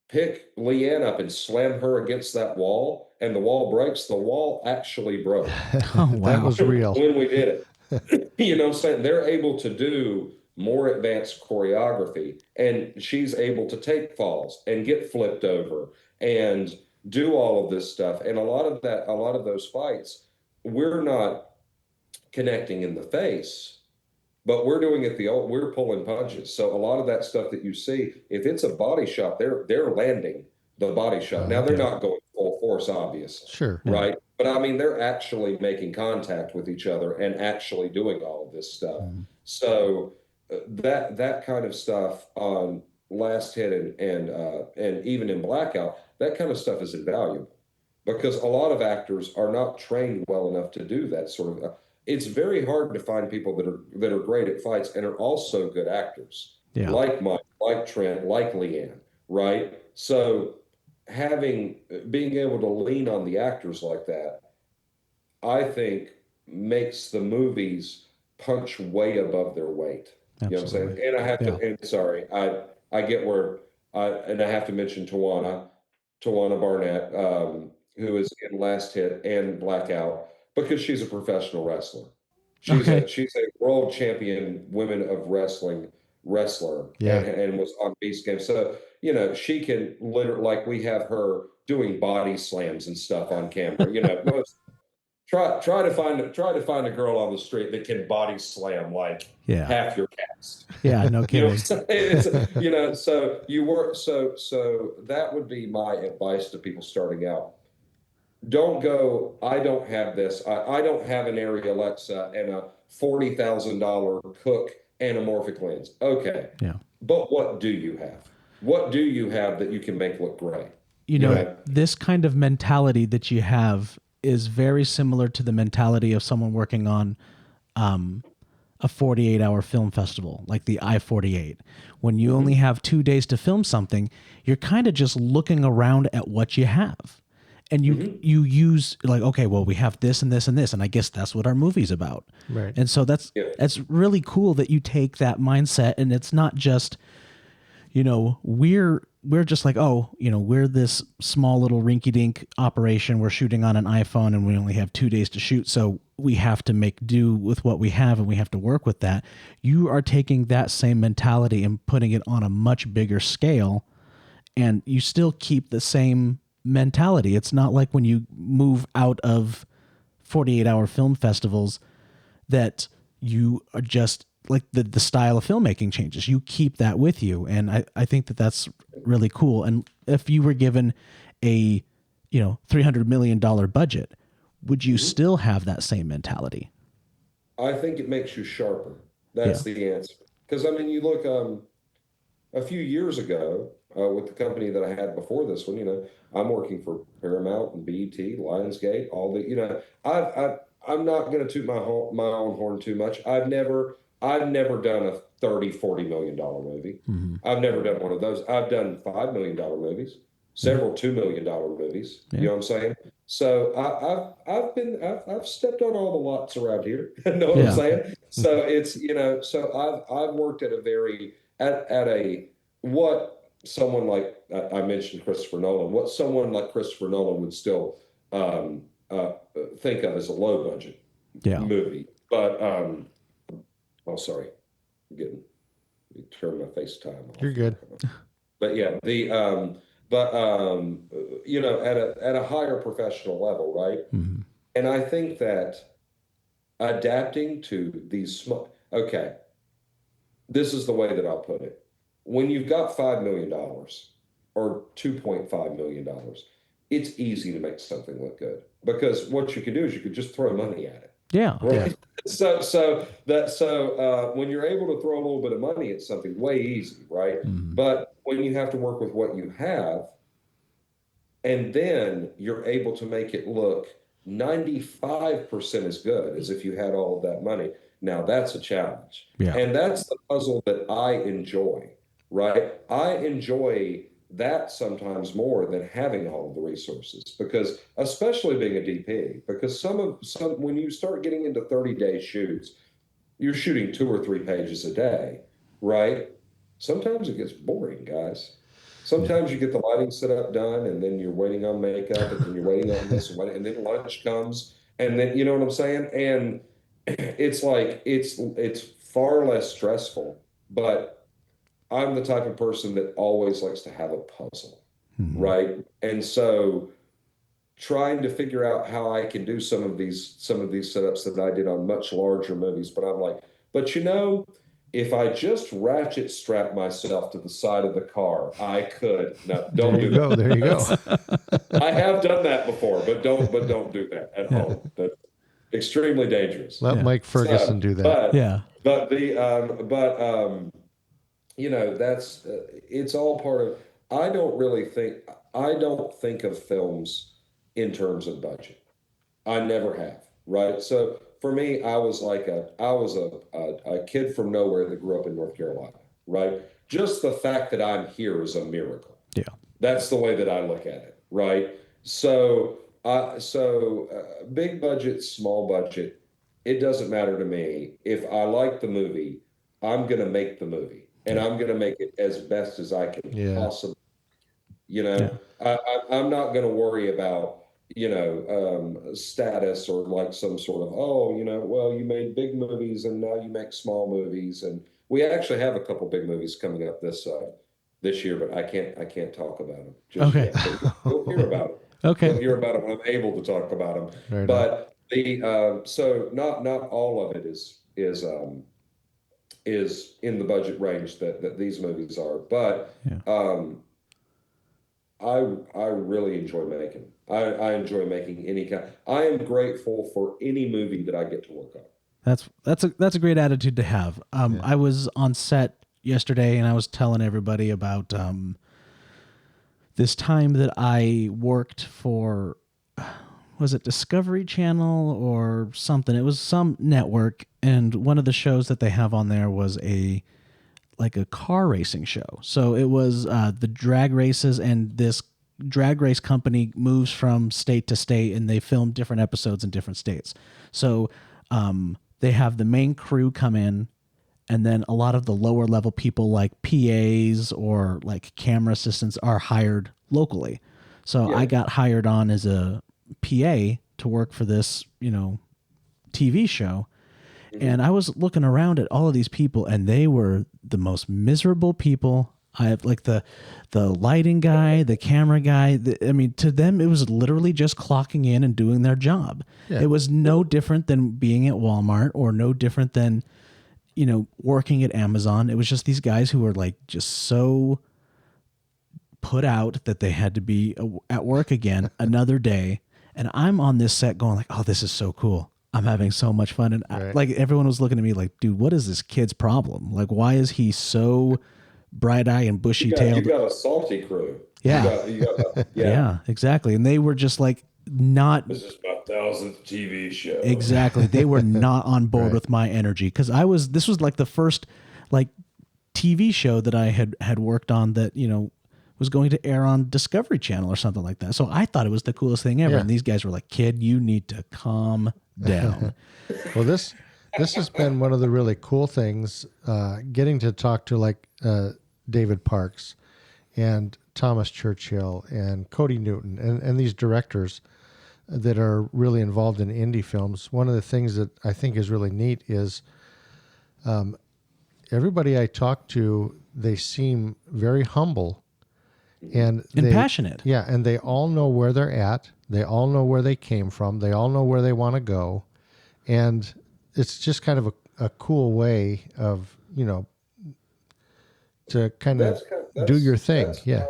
pick Leanne up and slam her against that wall and the wall breaks, the wall actually broke Oh, That wow. was real. when we did it. You know what I'm saying? They're able to do more advanced choreography, and she's able to take falls and get flipped over and do all of this stuff. And a lot of those fights, we're not connecting in the face, but we're doing it we're pulling punches. So a lot of that stuff that you see, if it's a body shot, they're landing the body shot. Now they're not going full force, obviously, Sure. right? But I mean, they're actually making contact with each other and actually doing all of this stuff. So that kind of stuff on Last Hit and even in Blackout, that kind of stuff is invaluable because a lot of actors are not trained well enough to do that sort of. It's very hard to find people that are great at fights and are also good actors, Yeah. like Mike, like Trent, like Leanne, right? So being able to lean on the actors like that, I think makes the movies punch way above their weight. You know what I'm saying? Absolutely. And I have Yeah. to, and sorry, I get where and I have to mention Tawana Barnett, who is in Last Hit and Blackout, because she's a professional wrestler. Okay. She's a world champion women of wrestling wrestler Yeah. and was on Beast Games. So, she can literally, like, we have her doing body slams and stuff on camera. Try to find a girl on the street that can body slam like Yeah. half your cast. Yeah. No You know what I'm kidding. saying? So so that would be my advice to people starting out. Don't go, I don't have this. I don't have an Arri Alexa and a $40,000 Cook anamorphic lens. Okay. Yeah. But what do you have? What do you have that you can make look great? You You know, know? this kind of mentality that you have is very similar to the mentality of someone working on a 48-hour film festival, like the I-48. When you only have 2 days to film something, you're kind of just looking around at what you have. And you use like, okay, well, we have this and this and this, and I guess that's what our movie's about. Right. And so that's really cool that you take that mindset, and it's not just, we're just like, oh, we're this small little rinky-dink operation. We're shooting on an iPhone and we only have 2 days to shoot, so we have to make do with what we have and we have to work with that. You are taking that same mentality and putting it on a much bigger scale, and you still keep the same mentality. It's not like when you move out of 48-hour film festivals that you are just like the style of filmmaking changes. You keep that with you. And I think that that's really cool. And if you were given a, $300 million budget, would you still have that same mentality? I think it makes you sharper. Yeah. That's the answer. Because I mean, you look a few years ago with the company that I had before this one. I'm working for Paramount and BET, Lionsgate, all the. I'm not going to toot my own horn too much. I've never done a 30, $40 million movie. I've never done one of those. I've done $5 million movies, several $2 million movies. Yeah. You know what I'm saying? So I've stepped on all the lots around here. Know what I'm Yeah. saying? So it's so I've worked at a what someone like I mentioned Christopher Nolan, what someone like Christopher Nolan would still think of as a low budget Yeah. movie. But oh, sorry, I'm getting turn my FaceTime off. You're good. But yeah, at a higher professional level, right? And I think that adapting to these small, okay, this is the way that I'll put it. When you've got $5 million or $2.5 million, it's easy to make something look good because what you can do is you could just throw money at it, Yeah. right? When you're able to throw a little bit of money at something, way easy, right? Mhm. But when you have to work with what you have, and then you're able to make it look 95% as good as if you had all of that money. Now that's a challenge. Yeah. And that's the puzzle that I enjoy, right? I enjoy that sometimes more than having all of the resources because especially being a DP, because some when you start getting into 30-day shoots, you're shooting 2 or 3 pages a day, right? Sometimes it gets boring, guys. Yeah. Sometimes you get the lighting setup done, and then you're waiting on makeup, and then you're waiting on this, and then lunch comes, and then you know what I'm saying? And it's like it's far less stressful, but I'm the type of person that always likes to have a puzzle, Mhm. right? And so trying to figure out how I can do some of these setups that I did on much larger movies. But I'm like, but if I just ratchet strap myself to the side of the car, I could. No, There don't you do go. that. There you go. I have done that before, but don't do that at Yeah. home. That's extremely dangerous. Let Yeah. Mike Ferguson So, do that. but Yeah. but the but that's it's all part of. I don't think of films in terms of budget. I never have, right? So for me, I was a kid from nowhere that grew up in North Carolina, right? Just the fact that I'm here is a miracle. Yeah. That's the way that I look at it, right? Big budget, small budget, it doesn't matter to me. If I like the movie, I'm gonna make the movie, and Yeah. I'm gonna make it as best as I can Yeah. possibly. Yeah. I'm not gonna worry about status or like some sort of, oh, well, you made big movies and now you make small movies, and we actually have a couple big movies coming up this year, but I can't talk about them just Okay. yet. But you'll hear about them. Okay. You'll hear about them when I'm able to talk about them. Right on. But the so not all of it is in the budget range that these movies are, but Yeah. um, I really enjoy making. I enjoy making any kind. I am grateful for any movie that I get to work on. That's a great attitude to have. Yeah. I was on set yesterday and I was telling everybody about this time that I worked for, was it Discovery Channel or something? It was some network, and one of the shows that they have on there was a car racing show. So it was the drag races, and this drag race company moves from state to state, and they film different episodes in different states. So they have the main crew come in, and then a lot of the lower level people like PAs or like camera assistants are hired locally. So I Yeah. got hired on as a PA to work for this, TV show. Mhm. And I was looking around at all of these people, and they were the most miserable people. I have like the lighting guy, the camera guy. I mean, to them, it was literally just clocking in and doing their job. Yeah. It was no different than being at Walmart or no different than, working at Amazon. It was just these guys who were like just so put out that they had to be at work again another day. And I'm on this set going like, oh, this is so cool. I'm having so much fun. And Right. like everyone was looking at me like, dude, what is this kid's problem? Like, why is he so bright eye and bushy You tailed? got a salty crew. Yeah. Yeah. Yeah, exactly. And they were just like not This is my 1000th TV show. exactly. They were not on board Right. with my energy. Cause this was like the first like TV show that I had worked on that, was going to air on Discovery Channel or something like that. So I thought it was the coolest thing ever. Yeah. And these guys were like, kid, you need to calm down. Well, this has been one of the really cool things, getting to talk to like David Parks and Thomas Churchill and Cody Newton and these directors that are really involved in indie films. One of the things that I think is really neat is everybody I talk to, they seem very humble and passionate. Yeah, and they all know where they're at. They all know where they came from. They all know where they want to go, and it's just kind of a cool way of to kind of do your thing. Yeah,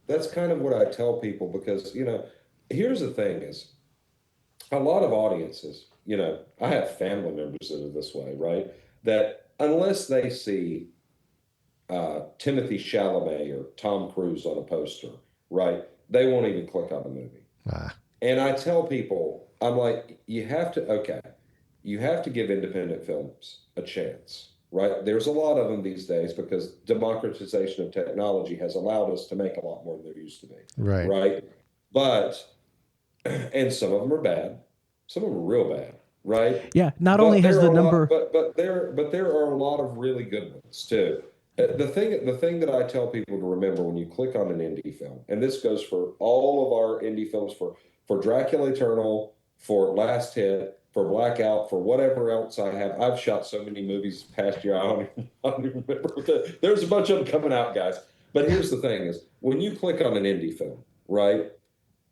That's kind of what I tell people because, here's the thing is a lot of audiences, I have family members that are this way, right? That unless they see Timothy Chalamet or Tom Cruise on a poster, right? They won't even click on the movie. ah, And I tell people, I'm like, you have to give independent films a chance, right? There's a lot of them these days because democratization of technology has allowed us to make a lot more than there used to be, right, right? But, and some of them are bad, some of them are real bad, right? Yeah, not only But has there the are a lot, number. but there are a lot of really good ones too. The thing that I tell people to remember when you click on an indie film, and this goes for all of our indie films, for Dracula Eternal, for Last Hit, for Blackout, for whatever else I have. I've shot so many movies past year. I don't even remember. There's a bunch of them coming out, guys. But here's the thing: is when you click on an indie film, right?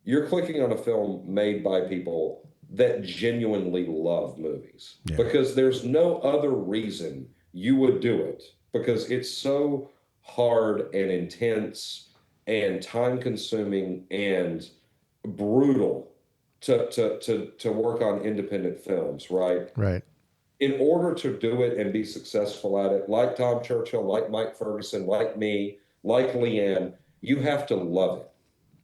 You're clicking on a film made by people that genuinely love movies Yeah. because there's no other reason you would do it because it's so hard and intense and time consuming and brutal to work on independent films, right? right, In order to do it and be successful at it, like Tom Churchill, like Mike Ferguson, like me, like Leanne, you have to love it.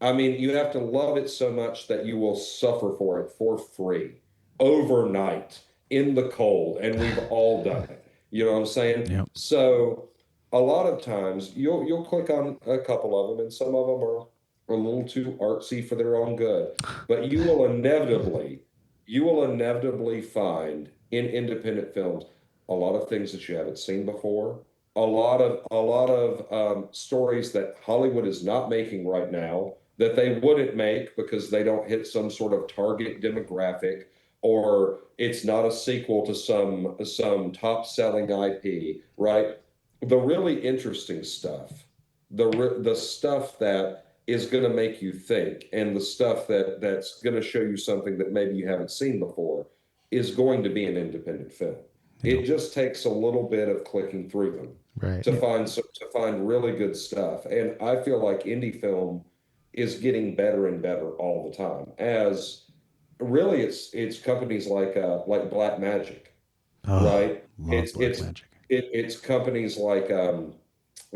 I mean, you have to love it so much that you will suffer for it for free overnight in the cold. And we've all done it. You know what I'm saying? Yep. So a lot of times you'll click on a couple of them, and some of them are a little too artsy for their own good. But you will inevitably find in independent films a lot of things that you haven't seen before, a lot of stories that Hollywood is not making right now that they wouldn't make because they don't hit some sort of target demographic or it's not a sequel to some top selling IP, right? The really interesting stuff, the stuff that is going to make you think and the stuff that's going to show you something that maybe you haven't seen before is going to be an independent film. Yeah. It just takes a little bit of clicking through them right. to find really good stuff. And I feel like indie film is getting better and better all the time. As really, it's companies like Blackmagic, Oh, right? love It's Black it's Magic. it's companies like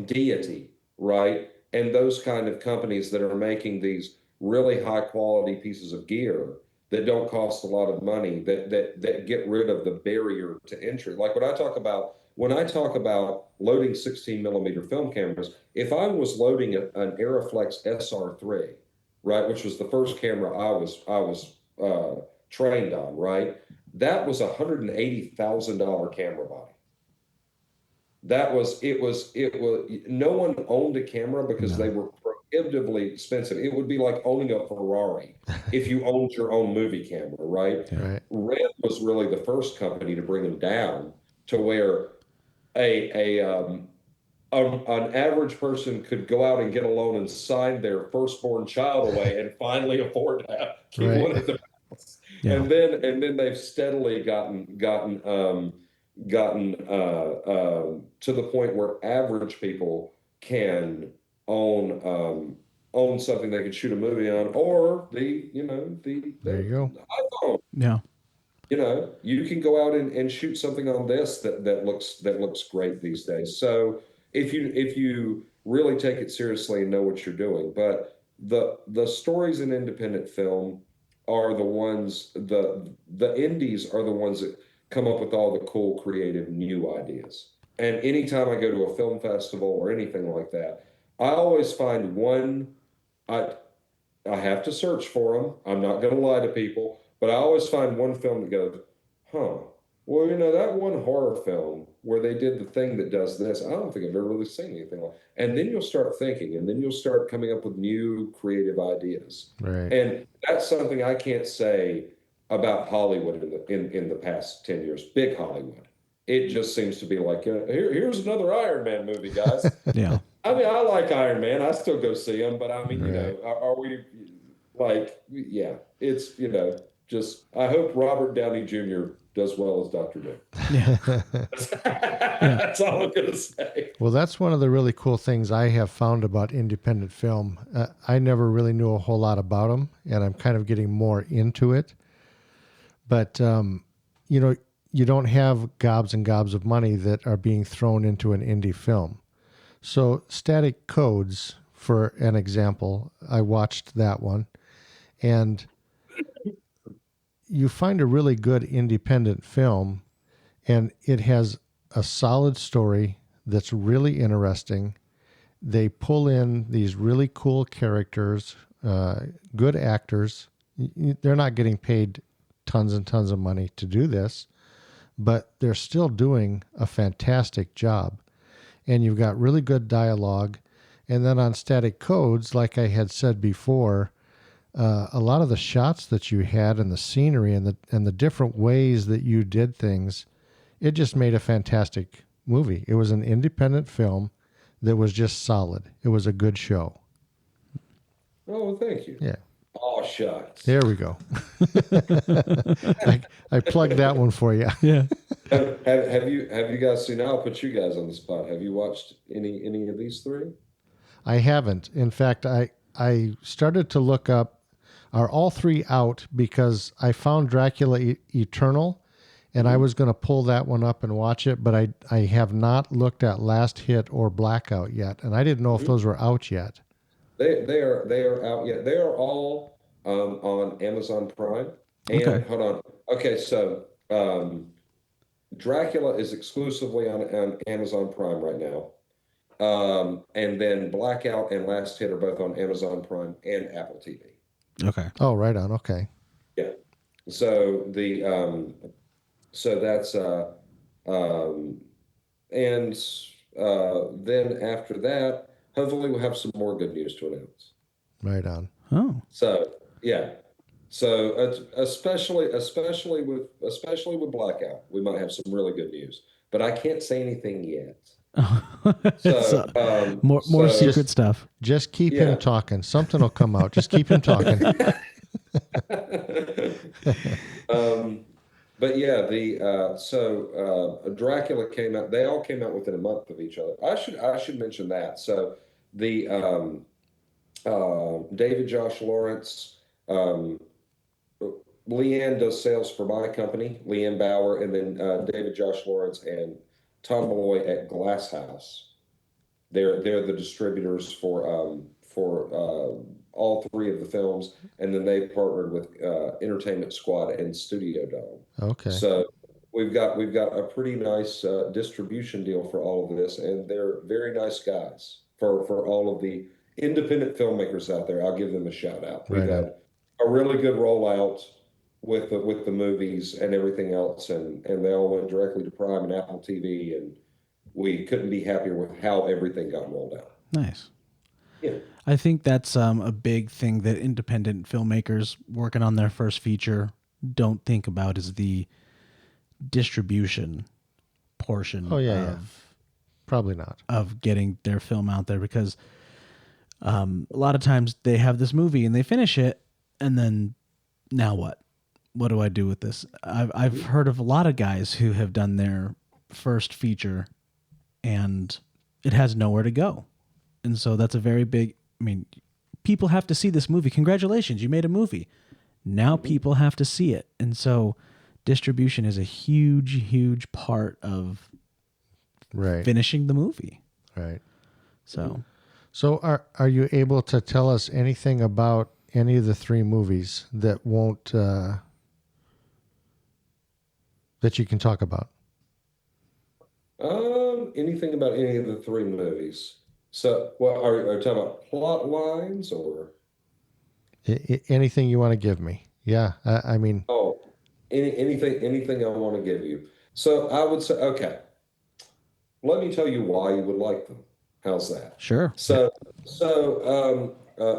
Deity, right? And those kind of companies that are making these really high quality pieces of gear that don't cost a lot of money, that get rid of the barrier to entry. Like when I talk about loading 16 millimeter film cameras, if I was loading an Aeroflex SR3, right, which was the first camera I was trained on, right, that was $180,000 camera body. It was no one owned a camera because they No. were prohibitively expensive. It would be like owning a Ferrari if you owned your own movie camera, right? Yeah. Right. Red was really the first company to bring them down to where an average person could go out and get a loan and sign their firstborn child away and finally afford to keep Right. one at the house. Yeah. And then they've steadily gotten to the point where average people can own own something they can shoot a movie on, or There the you go. iPhone. Yeah. You can go out and shoot something on this that looks great these days. So if you really take it seriously and know what you're doing, but the stories in independent film are the ones the indies are the ones that come up with all the cool, creative, new ideas. And anytime I go to a film festival or anything like that, I always find one. I I have to search for them. I'm not going to lie to people, but I always find one film that goes, huh. Well, that one horror film where they did the thing that does this, I don't think I've ever really seen anything like. And then you'll start thinking, and then you'll start coming up with new creative ideas. Right. And that's something I can't say about Hollywood in the past 10 years. Big Hollywood. It just seems to be like, here's another Iron Man movie, guys. Yeah. I mean, I like Iron Man. I still go see him, but I mean, Right. are we like, yeah, it's, just I hope Robert Downey Jr. does well as Dr. Doom. Yeah. Yeah. That's all I'm gonna say. Well, that's one of the really cool things I have found about independent film. I never really knew a whole lot about them, and I'm kind of getting more into it. But you know, you don't have gobs and gobs of money that are being thrown into an indie film. So, Static Codes, for an example, I watched that one, and you find a really good independent film, and it has a solid story that's really interesting. They pull in these really cool characters, good actors. They're not getting paid tons and tons of money to do this, but they're still doing a fantastic job. And you've got really good dialogue. And then on Static Codes, like I had said before, a lot of the shots that you had and the scenery and the different ways that you did things, it just made a fantastic movie. It was an independent film that was just solid. It was a good show. Oh, well, thank you. Yeah. Oh, shucks. There we go. I plugged that one for you. Yeah. Have you guys seen? I'll put you guys on the spot. Have you watched any of these three? I haven't. In fact, I started to look up, are all three out, because I found Dracula Eternal, and I was going to pull that one up and watch it, but I have not looked at Last Hit or Blackout yet, and I didn't know if those were out yet. They are out yet. They are all on Amazon Prime. Okay. And hold on. Okay, so Dracula is exclusively on Amazon Prime right now. And then Blackout and Last Hit are both on Amazon Prime and Apple TV. Okay. Oh, right on. Okay. Yeah. So that's um and then after that, hopefully we'll have some more good news to announce. Right on. Oh. So yeah. So especially with Blackout, we might have some really good news. But I can't say anything yet. It's So more secret stuff. Just keep him yeah. talking. Something will come out. Just keep him talking. um, but yeah, Dracula came out. They all came out within a month of each other. I should mention that. So the David Josh Lawrence, um, Leanne does sales for my company, Leanne Bauer, and then David Josh Lawrence and Tom Malloy at Glass House. They're the distributors for all three of the films, and then they partnered with Entertainment Squad and Studio Dome. Okay. So we've got a pretty nice distribution deal for all of this, and they're very nice guys for all of the independent filmmakers out there. I'll give them a shout out. We've Right on. had a really good rollout with the movies and everything else, and they all went directly to Prime and Apple TV, and we couldn't be happier with how everything got rolled out. Nice. Yeah. I think that's a big thing that independent filmmakers working on their first feature don't think about is the distribution portion Oh, yeah, of yeah. Probably not. of getting their film out there, because a lot of times they have this movie and they finish it, and then now what? What do I do with this? I've heard of a lot of guys who have done their first feature and it has nowhere to go. And so that's a very big, I mean, people have to see this movie. Congratulations, you made a movie. Now people have to see it. And so distribution is a huge, huge part of Right. finishing the movie. Right. So So are you able to tell us anything about any of the three movies that won't that you can talk about? Anything about any of the three movies? So, what are you talking about plot lines or? Anything you want to give me? Yeah. I mean, Oh, anything I want to give you. So I would say, okay, let me tell you why you would like them. How's that? sure.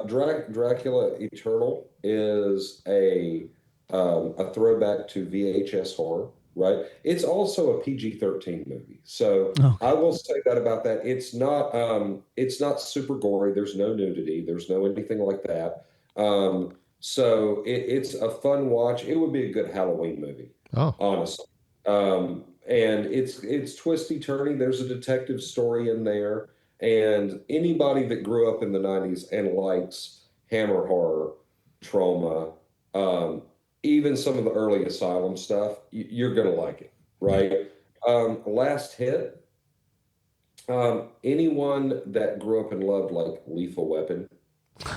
Dracula Eternal is a throwback to VHS horror. right? It's also a PG-13 movie. So Okay. I will say that about that. It's not super gory. There's no nudity. There's no anything like that. So it's a fun watch. It would be a good Halloween movie, Oh, honestly. And it's twisty turny. There's a detective story in there. And anybody that grew up in the 90s and likes Hammer horror, trauma, um, even some of the early Asylum stuff, you're going to like it, right? Last hit, anyone that grew up and loved like Lethal Weapon,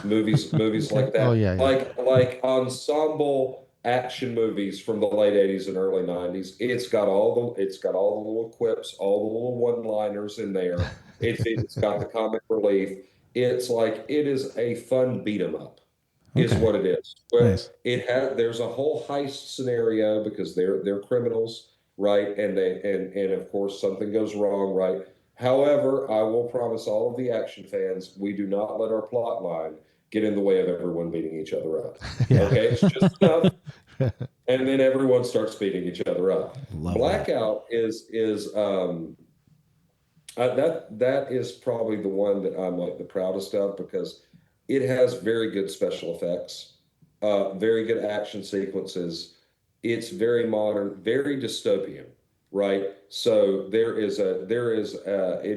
movies Okay. like oh that, yeah, yeah. like ensemble action movies from the late 80s and early 90s. It's got all the little quips, all the little one-liners in there. It's got the comic relief. It is a fun beat 'em up, is Okay. what it is. Where Nice. there's a whole heist scenario because they're criminals, right? And of course something goes wrong, right? However, I will promise all of the action fans, we do not let our plot line get in the way of everyone beating each other up. Yeah. Okay, it's just enough, and then everyone starts beating each other up. Love that. Blackout is that is probably the one that I'm like the proudest of because it has very good special effects, very good action sequences. It's very modern, very dystopian, right? So it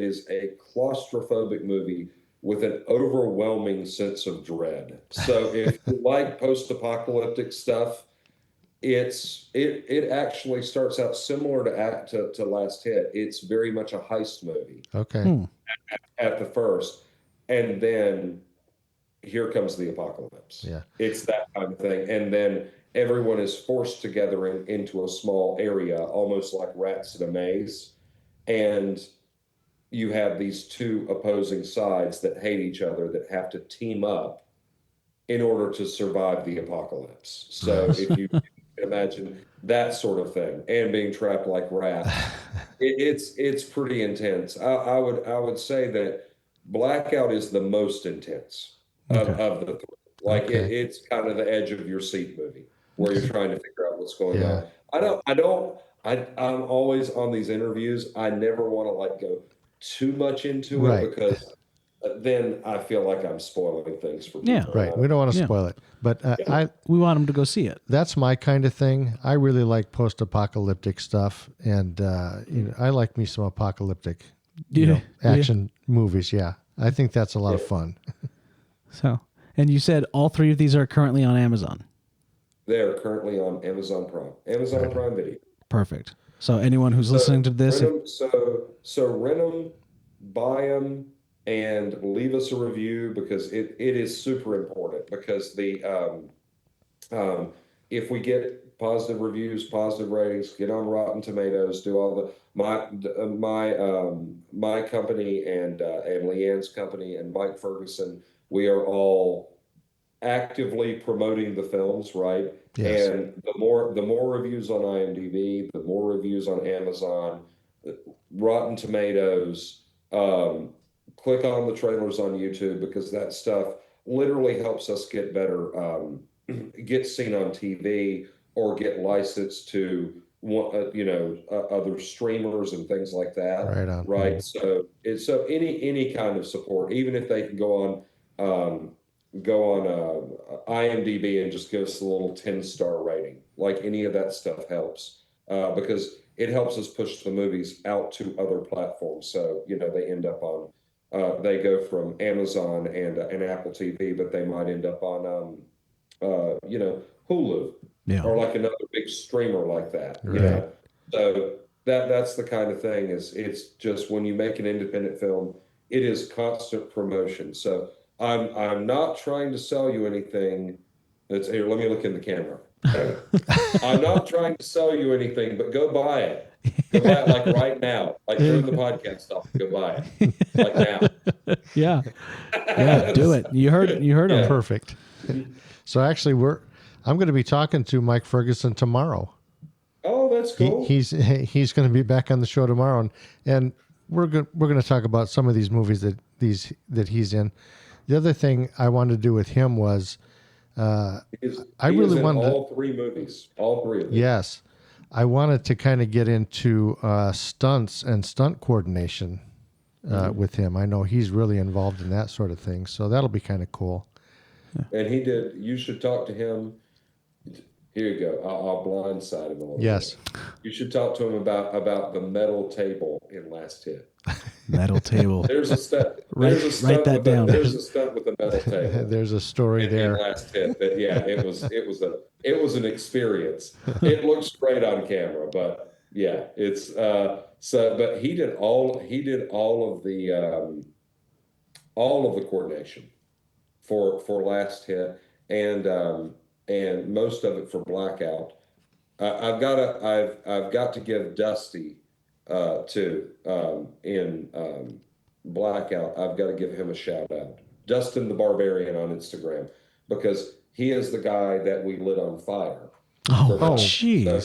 is a claustrophobic movie with an overwhelming sense of dread. So if you like post-apocalyptic stuff, it actually starts out similar to Last Hit. It's very much a heist movie Okay. Hmm. at the first, and then here comes the apocalypse. Yeah. It's that kind of thing, and then everyone is forced together into a small area, almost like rats in a maze, and you have these two opposing sides that hate each other that have to team up in order to survive the apocalypse. So Nice. if you can imagine that sort of thing and being trapped like rats, it's pretty intense. I would say that Blackout is the most intense Okay. of the three. Like Okay. it's kind of the edge of your seat movie where you're Okay. trying to figure out what's going Yeah. on. I'm always on these interviews. I never want to like go too much into it Right. because then I feel like I'm spoiling things for Yeah. people. And Right. We don't want to Yeah. spoil it, but yeah. I We want them to go see it. that's my kind of thing. I really like post-apocalyptic stuff, and I like me some apocalyptic, Yeah. action movies. Yeah, I think that's a lot of Yeah. fun. So, and you said all three of these are currently on Amazon. They are currently on Amazon Prime, Amazon Right. Prime Video. Perfect. So anyone who's listening to this, Rent them, so rent them, buy them, and leave us a review because it is super important because um, if we get positive reviews, positive ratings, get on Rotten Tomatoes, do all the my company and Leanne's company and Mike Ferguson, we are all actively promoting the films, right? Yes. And the more reviews on IMDb, the more reviews on Amazon, Rotten Tomatoes, click on the trailers on YouTube because that stuff literally helps us get better, get seen on TV or get licensed to other streamers and things like that, Right on. right? So any kind of support, even if they can go on IMDb and just give us a little 10-star rating. Like any of that stuff helps because it helps us push the movies out to other platforms. So, they end up on, they go from Amazon and Apple TV, but they might end up on, Hulu yeah. or like another big streamer like that, Right. So that's the kind of thing is it's just when you make an independent film, it is constant promotion. So I'm not trying to sell you anything that's here. Let me look in the camera. I'm not trying to sell you anything, but go buy it. Go buy it like right now. Like turn the podcast off. Go buy it. Like now. Yeah. Yeah. Do it. You heard them. Yeah. Perfect. So actually, I'm going to be talking to Mike Ferguson tomorrow. Oh, that's He, cool. he's going to be back on the show tomorrow, and we're going to talk about some of these movies that he's in. The other thing I wanted to do with him was He is I really in wanted to, all three movies. All three of them. yes, I wanted to kind of get into stunts and stunt coordination with him. I know he's really involved in that sort of thing, so that'll be kind of cool. And he did. You should talk to him. Here you go. I'll blindside him a little Yes. bit. You should talk to him about the metal table in Last Hit. Metal table. There's a stunt. Write that down. There's a stunt with a metal table. There's a story there. In Last Hit that it was an experience. It looks great on camera, but yeah, it's but he did all of the coordination for Last Hit and most of it for Blackout. I've got to give Dusty too in Blackout. I've got to give him a shout out. Dustin the Barbarian on Instagram, because he is the guy that we lit on fire. Oh, jeez. So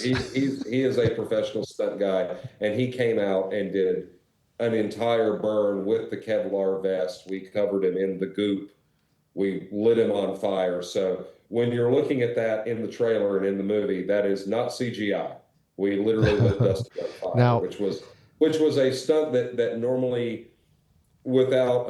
he is a professional stunt guy, and he came out and did an entire burn with the Kevlar vest. We covered him in the goop. We lit him on fire. So when you're looking at that in the trailer and in the movie, that is not CGI. We literally lit Dusty on fire, Now, which was a stunt that normally, without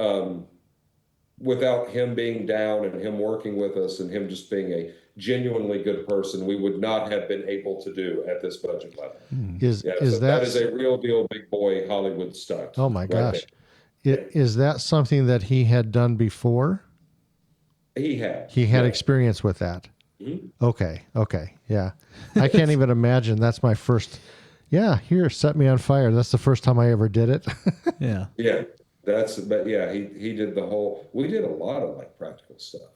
him being down and him working with us and him just being a genuinely good person, we would not have been able to do at this budget level. That is a real deal big boy Hollywood stunt. Oh my gosh. There. Is that something that he had done before? He had experience with that. Mm-hmm. Okay. Yeah. I can't even imagine. That's my first. Yeah. Here, set me on fire. That's the first time I ever did it. Yeah. Yeah. He did the whole, we did a lot of like practical stuff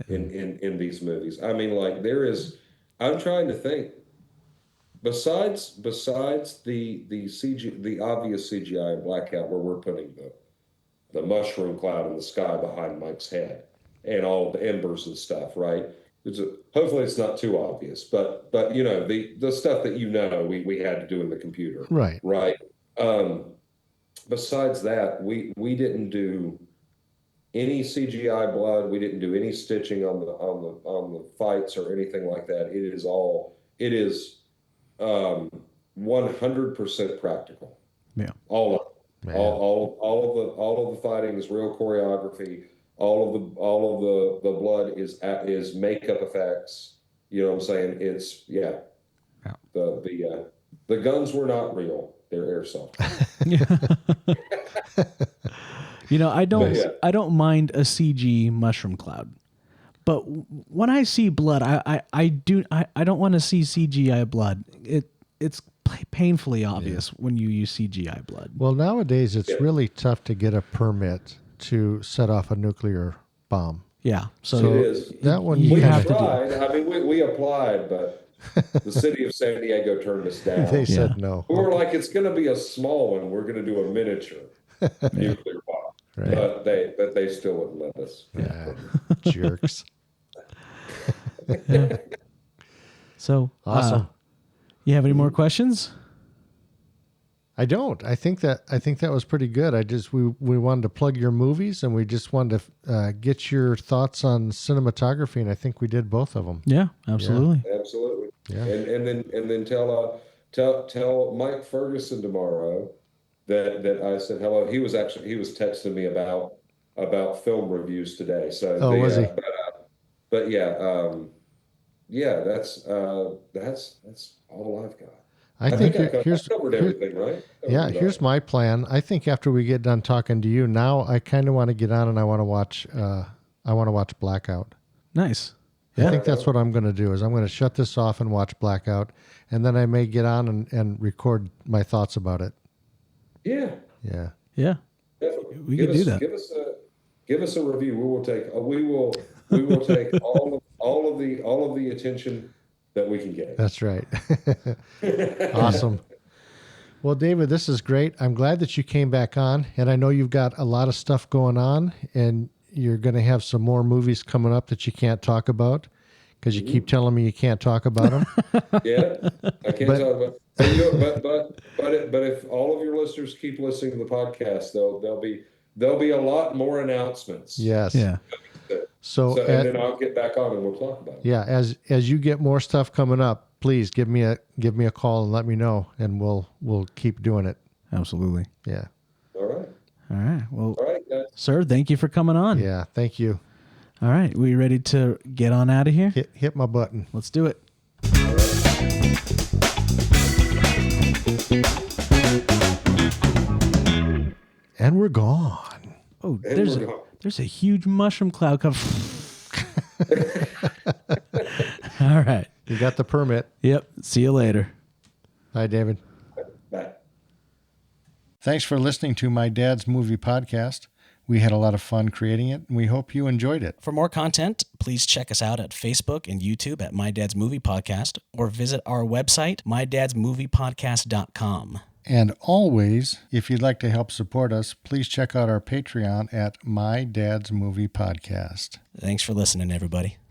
in these movies. I mean, like I'm trying to think, besides the CG, the obvious CGI in Blackout, where we're putting the mushroom cloud in the sky behind Mike's head and all the embers and stuff, right? Hopefully it's not too obvious, but you know, the stuff that we had to do in the computer. Right. Besides that, we didn't do any CGI blood. We didn't do any stitching on the fights or anything like that. It is 100% practical. Yeah. All of it. All of the fighting is real choreography. All of the blood is makeup effects. You know what I'm saying? It's the guns were not real. They're airsoft. You know, I don't mind a CG mushroom cloud, but when I see blood, I don't want to see CGI blood. It's painfully obvious when you use CGI blood. Well, nowadays it's really tough to get a permit to set off a nuclear bomb. Yeah, so it is. That one We have tried. To do. I mean, we applied, but the city of San Diego turned us down. They said no. We were like, it's going to be a small one. We're going to do a miniature nuclear bomb, but they still wouldn't let us. Yeah, jerks. So awesome. You have any more questions? I don't. I think that was pretty good. We wanted to plug your movies, and we just wanted to get your thoughts on cinematography, and I think we did both of them. Yeah, absolutely. Yeah. Absolutely. Yeah. And then tell Mike Ferguson tomorrow that I said hello. He was texting me about film reviews today. So was he? But yeah, that's all I've got. I think I covered everything, right? Here's my plan. I think after we get done talking to you, now I kind of want to get on and I want to watch Blackout. Nice. Yeah. I think that's what I'm going to do. Is I'm going to shut this off and watch Blackout, and then I may get on and record my thoughts about it. Yeah. Yeah. Yeah. Definitely. We can do that. Give us a review. We will take all of the attention that we can get. That's right. Awesome. Well, David, this is great. I'm glad that you came back on, and I know you've got a lot of stuff going on, and you're going to have some more movies coming up that you can't talk about because you keep telling me you can't talk about them. Yeah, I can't talk about. But if all of your listeners keep listening to the podcast, there'll be a lot more announcements. Yes. Yeah. So and then I'll get back on and we'll talk about it. Yeah, as you get more stuff coming up, please give me a call and let me know, and we'll keep doing it. Absolutely. Yeah. All right. All right. Well, All right, guys. sir, thank you for coming on. Yeah. Thank you. All right. We ready to get on out of here? Hit my button. Let's do it. And we're gone. Oh, And we're gone. there's a huge mushroom cloud coming. All right. You got the permit. Yep. See you later. Bye, David. Bye. Thanks for listening to My Dad's Movie Podcast. We had a lot of fun creating it, and we hope you enjoyed it. For more content, please check us out at Facebook and YouTube at My Dad's Movie Podcast, or visit our website, mydadsmoviepodcast.com. And always, if you'd like to help support us, please check out our Patreon at My Dad's Movie Podcast. Thanks for listening, everybody.